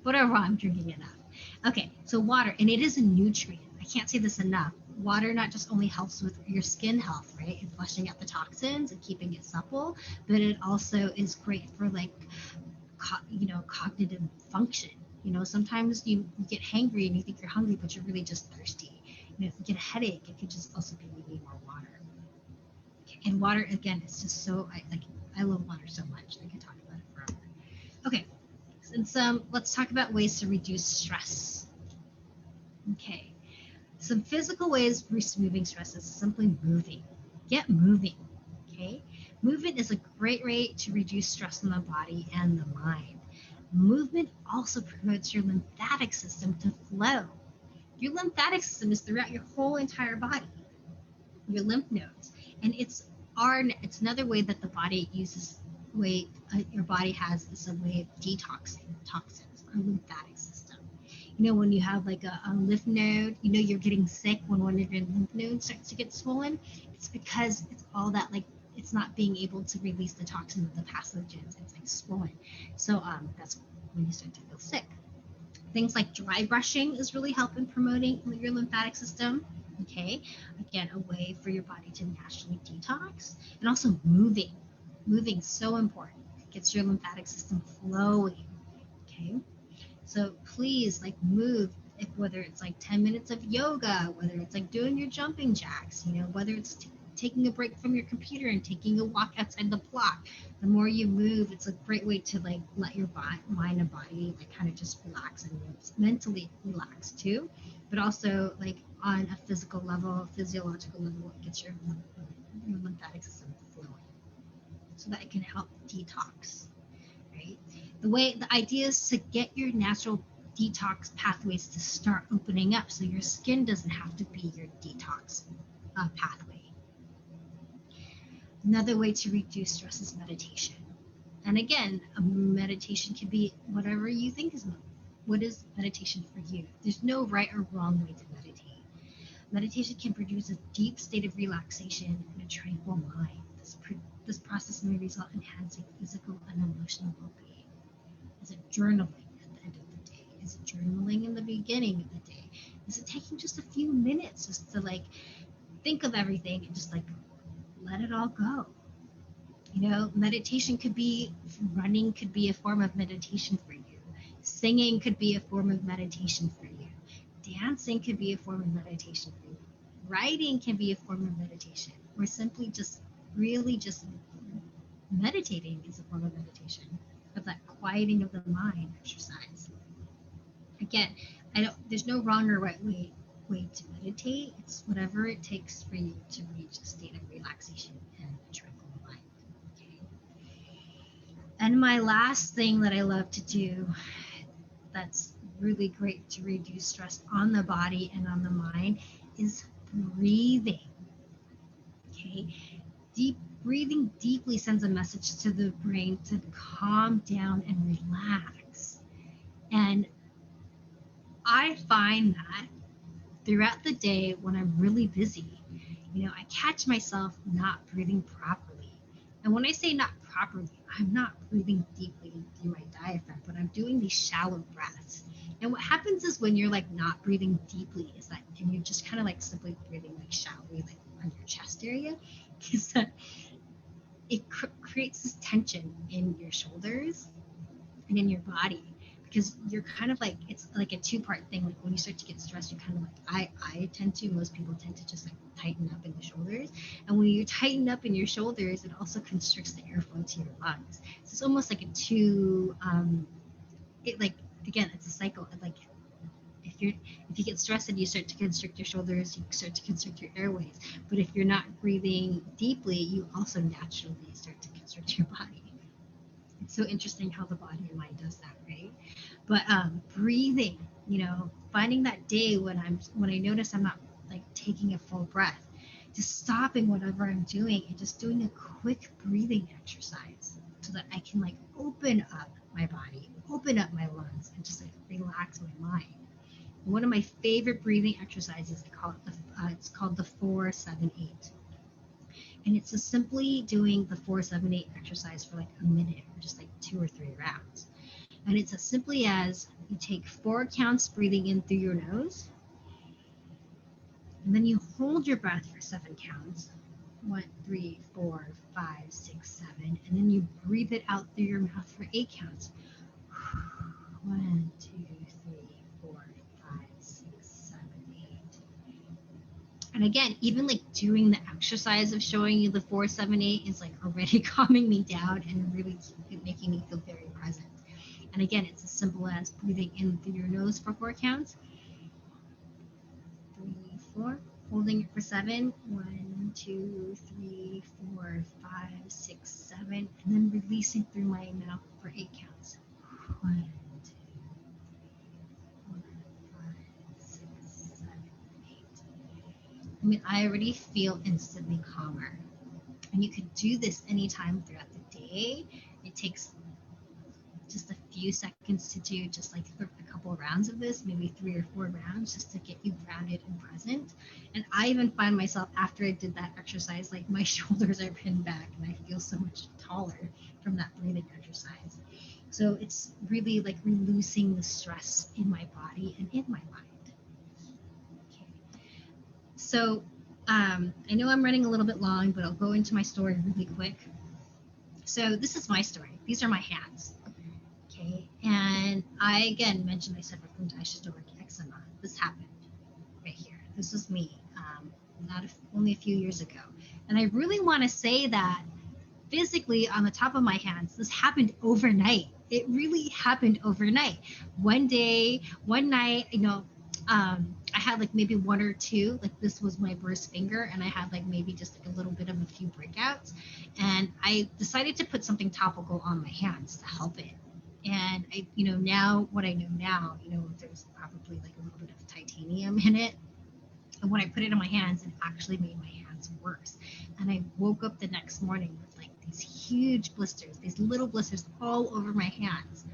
Whatever, I'm drinking enough. Okay, so water, and it is a nutrient. I can't say this enough. Water not just only helps with your skin health, right, and flushing out the toxins and keeping it supple, but it also is great for like, cognitive function. Sometimes you get hangry and you think you're hungry, but you're really just thirsty. If you get a headache, it could just also be needing more water. And water, again, it's just so, I love water so much. I could talk about it forever. Okay, let's talk about ways to reduce stress. Okay, some physical ways of removing stress is simply moving. Get moving, okay? Movement is a great way to reduce stress in the body and the mind. Movement also promotes your lymphatic system to flow. Your lymphatic system is throughout your whole entire body, your lymph nodes, and it's another way that the body uses your body has is a way of detoxing toxins, our lymphatic system. You know, when you have like a lymph node, you know you're getting sick when one of your lymph nodes starts to get swollen. It's because it's all that, like, it's not being able to release the toxins of the pathogens. It's like swollen. So that's when you start to feel sick. Things like dry brushing is really helping promoting your lymphatic system. Okay, again, a way for your body to naturally detox. And also moving. Moving is so important. It gets your lymphatic system flowing. Okay, so please, like, move. Whether it's like 10 minutes of yoga, whether it's like doing your jumping jacks, you know, whether it's taking a break from your computer and taking a walk outside the block. The more you move, it's a great way to like let your mind and body like kind of just relax and mentally relax too, but also like on a physiological level, it gets your lymphatic system flowing so that it can help detox, right? The idea is to get your natural detox pathways to start opening up so your skin doesn't have to be your detox pathway. Another way to reduce stress is meditation. And again, a meditation can be whatever you think is. What is meditation for you? There's no right or wrong way to meditate. Meditation can produce a deep state of relaxation and a tranquil mind. This process may result in enhancing physical and emotional well-being. Is it journaling at the end of the day? Is it journaling in the beginning of the day? Is it taking just a few minutes just to like think of everything and just like let it all go? You know, meditation could be, running could be a form of meditation for you. Singing could be a form of meditation for you. Dancing could be a form of meditation for you. Writing can be a form of meditation. Or simply just really just meditating is a form of meditation, of that quieting of the mind exercise. Again, there's no wrong or right way to meditate. It's whatever it takes for you to reach a state of relaxation and tranquil mind. Okay. And my last thing that I love to do that's really great to reduce stress on the body and on the mind is breathing. Okay. Breathing deeply sends a message to the brain to calm down and relax. And I find that throughout the day when I'm really busy, you know, I catch myself not breathing properly. And when I say not properly, I'm not breathing deeply through my diaphragm, but I'm doing these shallow breaths. And what happens is when you're like not breathing deeply is that, and you're just kind of like simply breathing like shallowly, like on your chest area, is that it creates this tension in your shoulders and in your body. Because you're kind of like, it's like a two-part thing. Like when you start to get stressed, you're kind of like, most people tend to just like tighten up in the shoulders. And when you tighten up in your shoulders, it also constricts the airflow to your lungs. So it's almost like a two, again, it's a cycle. Like if you get stressed and you start to constrict your shoulders, you start to constrict your airways. But if you're not breathing deeply, you also naturally start to constrict your body. It's so interesting how the body and mind does that, right? But breathing, you know, finding that day when I notice I'm not like taking a full breath, just stopping whatever I'm doing and just doing a quick breathing exercise so that I can like open up my body, open up my lungs, and just like relax my mind. And one of my favorite breathing exercises, it's called the 4-7-8. And it's just simply doing the 4-7-8 exercise for like a minute or just like 2 or 3 rounds. And it's as simply as you take 4 counts breathing in through your nose, and then you hold your breath for 7 counts. 1, 3, 4, 5, 6, 7, and then you breathe it out through your mouth for 8 counts. 1, 2, 3, 4, 5, 6, 7, 8. And again, even like doing the exercise of showing you the 478 is like already calming me down and really making me feel very present. And again, it's as simple as breathing in through your nose for 4 counts. 3, 4. Holding it for 7. 1, 2, 3, 4, 5, 6, 7. And then releasing through my mouth for 8 counts. 1, 2, 3, 4, 5, 6, 7, 8. I mean, I already feel instantly calmer. And you could do this anytime throughout the day. It takes just a few seconds to do, just like a couple of rounds of this, maybe 3 or 4 rounds, just to get you grounded and present. And I even find myself, after I did that exercise, like my shoulders are pinned back and I feel so much taller from that breathing exercise. So it's really like releasing the stress in my body and in my mind. Okay. So I know I'm running a little bit long, but I'll go into my story really quick. So this is my story. These are my hands. Okay, and I again mentioned I suffer from digestive eczema. This happened right here. This was me, only a few years ago. And I really want to say that physically on the top of my hands, this happened overnight. It really happened overnight. One night, I had like maybe 1 or 2, like this was my worst finger, and I had like maybe just like a little bit of a few breakouts. And I decided to put something topical on my hands to help it. And I, now what I know now, there's probably like a little bit of titanium in it. And when I put it in my hands, it actually made my hands worse. And I woke up the next morning with like these huge blisters, these little blisters all over my hands.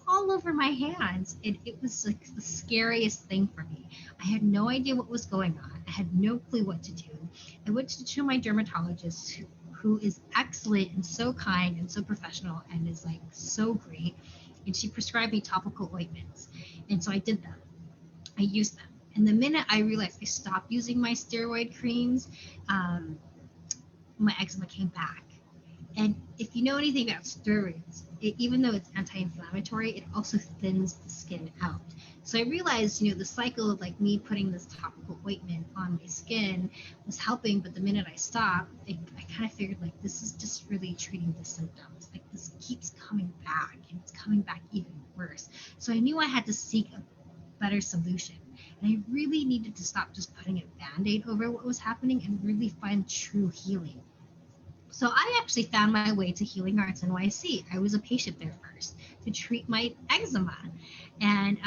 And it was like the scariest thing for me. I had no idea what was going on. I had no clue what to do. I went to my dermatologist who is excellent and so kind and so professional and is like so great. And she prescribed me topical ointments. And so I did them. I used them. And the minute I realized I stopped using my steroid creams, my eczema came back. And if you know anything about steroids, even though it's anti-inflammatory, it also thins the skin out. So I realized, the cycle of like me putting this topical ointment on my skin was helping, but the minute I stopped, I kind of figured like this is just really treating the symptoms. Like this keeps coming back, and it's coming back even worse. So I knew I had to seek a better solution. And I really needed to stop just putting a Band-Aid over what was happening and really find true healing. So I actually found my way to Healing Arts NYC. I was a patient there first to treat my eczema. And,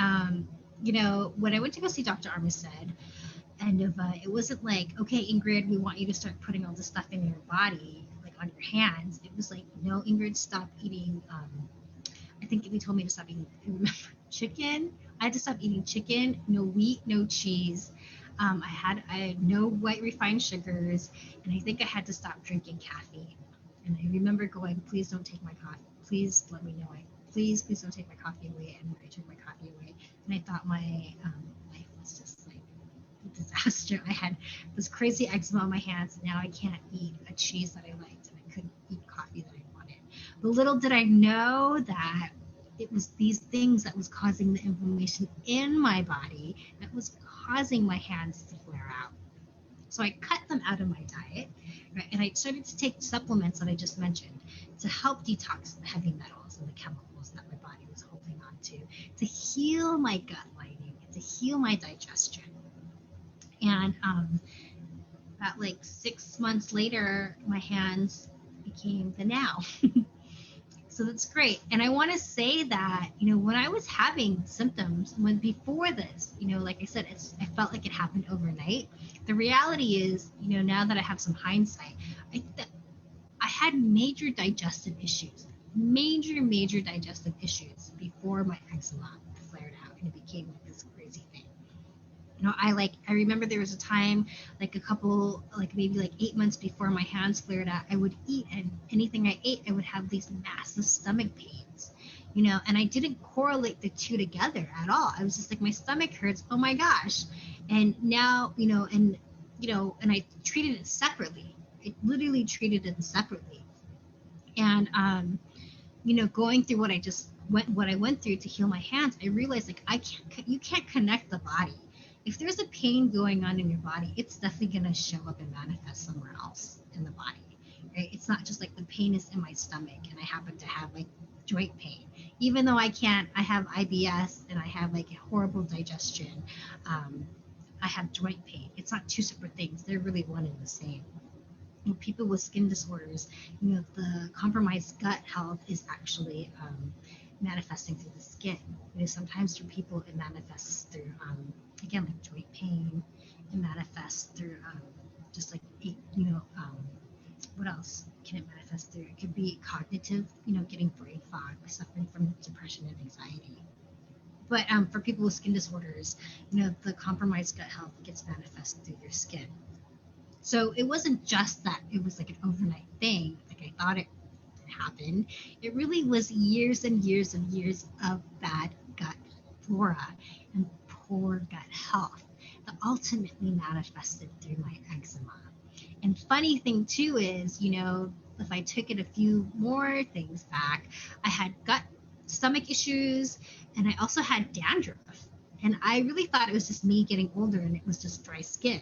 when I went to go see Dr. Armistead, and it wasn't like, okay, Ingrid, we want you to start putting all this stuff in your body, like on your hands. It was like, no, Ingrid, stop eating. I think they told me to stop eating chicken. I had to stop eating chicken, no wheat, no cheese. I had no white refined sugars, and I think I had to stop drinking caffeine. And I remember going, please don't take my coffee. Please let me know. Please don't take my coffee away. And I took my coffee away, and I thought my life was just like a disaster. I had this crazy eczema on my hands, and now I can't eat a cheese that I liked, and I couldn't eat coffee that I wanted. But little did I know that it was these things that was causing the inflammation in my body that was causing my hands to flare out. So I cut them out of my diet, right? And I started to take supplements that I just mentioned to help detox the heavy metals and the chemicals that my body was holding on to heal my gut lining, to heal my digestion. And about like 6 months later, my hands became the now. So that's great. And I want to say that, when I was having symptoms, before this, like I said, I felt like it happened overnight. The reality is, now that I have some hindsight, I had major digestive issues before my eczema flared out and it became like this crazy thing. I remember there was a time, like a couple, like maybe like 8 months before my hands flared out, I would eat, and anything I ate, I would have these massive stomach pains, and I didn't correlate the two together at all. I was just like, my stomach hurts, oh my gosh. And now, and I treated it separately. I literally treated it separately. And, going through what I went through to heal my hands, I realized like you can't connect the body. if there's a pain going on in your body, it's definitely going to show up and manifest somewhere else in the body. Right? It's not just like the pain is in my stomach and I happen to have like joint pain. Even though I have IBS and I have like a horrible digestion, I have joint pain. It's not two separate things. They're really one and the same. And people with skin disorders, the compromised gut health is actually manifesting through the skin. Sometimes for people it manifests through, again, like joint pain. It manifests through just like, what else can it manifest through? It could be cognitive, getting brain fog, suffering from depression and anxiety. But for people with skin disorders, the compromised gut health gets manifested through your skin. So it wasn't just that it was like an overnight thing, like I thought it happened. It really was years and years and years of bad gut flora and poor gut health that ultimately manifested through my eczema. And funny thing too is, if I took it a few more things back, I had stomach issues, and I also had dandruff. And I really thought it was just me getting older and it was just dry skin.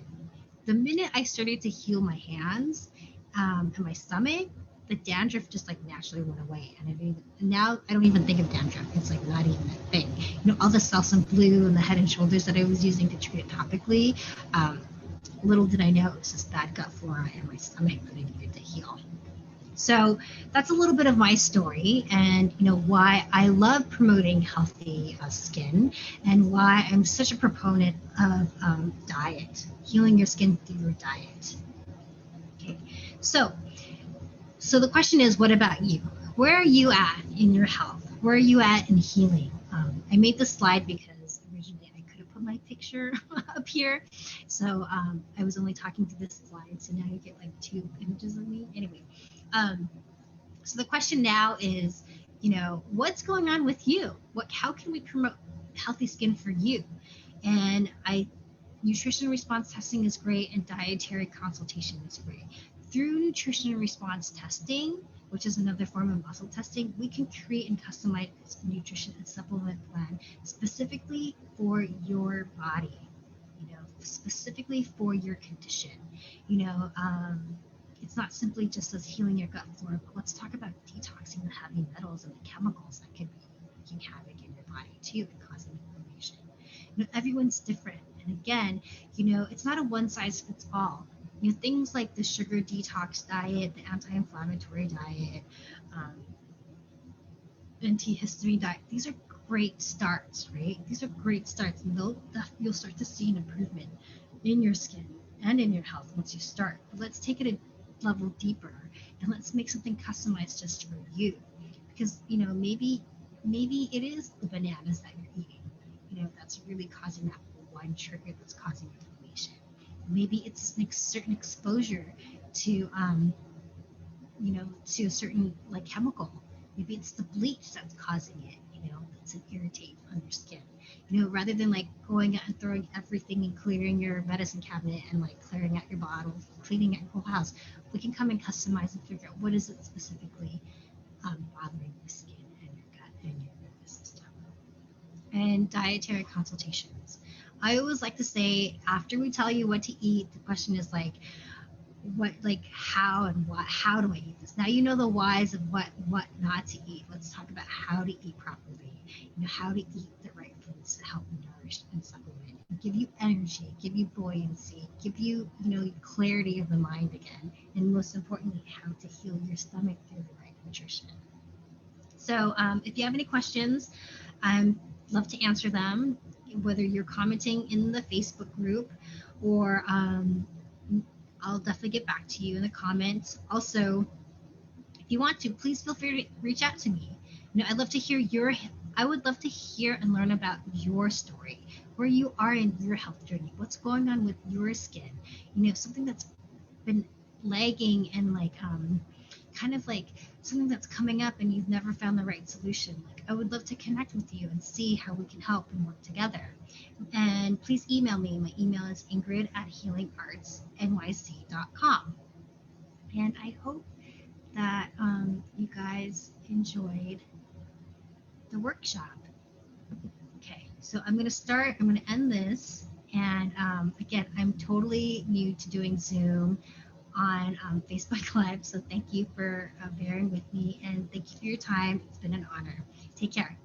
The minute I started to heal my hands and my stomach, the dandruff just like naturally went away. And now I don't even think of dandruff. It's like not even a thing. All the Selsun Blue and the Head and Shoulders that I was using to treat it topically, little did I know it was just bad gut flora in my stomach that I needed to heal. So that's a little bit of my story, and why I love promoting healthy skin, and why I'm such a proponent of diet, healing your skin through your diet. Okay, so the question is, what about you? Where are you at in your health? Where are you at in healing? I made this slide because originally I could have put my picture up here, so I was only talking to this slide, so now you get like 2 images of me. Anyway. So the question now is, what's going on with you? How can we promote healthy skin for you? And nutrition response testing is great, and dietary consultation is great. Through nutrition response testing, which is another form of muscle testing, we can create and customize a nutrition and supplement plan specifically for your body, specifically for your condition. It's not simply just as healing your gut flora, but let's talk about detoxing the heavy metals and the chemicals that could be wreaking havoc in your body too and causing inflammation. Everyone's different. And again, it's not a one size fits all. Things like the sugar detox diet, the anti-inflammatory diet, antihistamine diet, these are great starts, right? These are great starts. And you'll start to see an improvement in your skin and in your health once you start. But let's take it a level deeper, and let's make something customized just for you, because maybe it is the bananas that you're eating, that's really causing that one trigger that's causing inflammation. Maybe it's a certain exposure to to a certain like chemical. Maybe it's the bleach that's causing it, it's an irritate on your skin. Rather than like going out and throwing everything and clearing your medicine cabinet and like clearing out your bottles, cleaning out your whole house, we can come and customize and figure out what is it specifically bothering your skin and your gut and your nervous system. And dietary consultations. I always like to say, after we tell you what to eat, the question is like, how and what, how do I eat this? Now you know the whys of what not to eat. Let's talk about how to eat properly. How to eat the right foods to help nourish and supplement, and give you energy, give you buoyancy, give you, clarity of the mind again, and most importantly, how to heal your stomach through the right nutrition. So if you have any questions, I'd love to answer them, whether you're commenting in the Facebook group or I'll definitely get back to you in the comments. Also, if you want to, please feel free to reach out to me. I'd love to hear I would love to hear and learn about your story, where you are in your health journey, what's going on with your skin, something that's been lagging and like kind of like something that's coming up and you've never found the right solution. Like, I would love to connect with you and see how we can help and work together. And please email me. My email is ingrid@healingartsnyc.com. And I hope that you guys enjoyed the workshop. Okay, so I'm going to end this, And again, I'm totally new to doing Zoom on Facebook Live, so thank you for bearing with me, and thank you for your time. It's been an honor. Take care.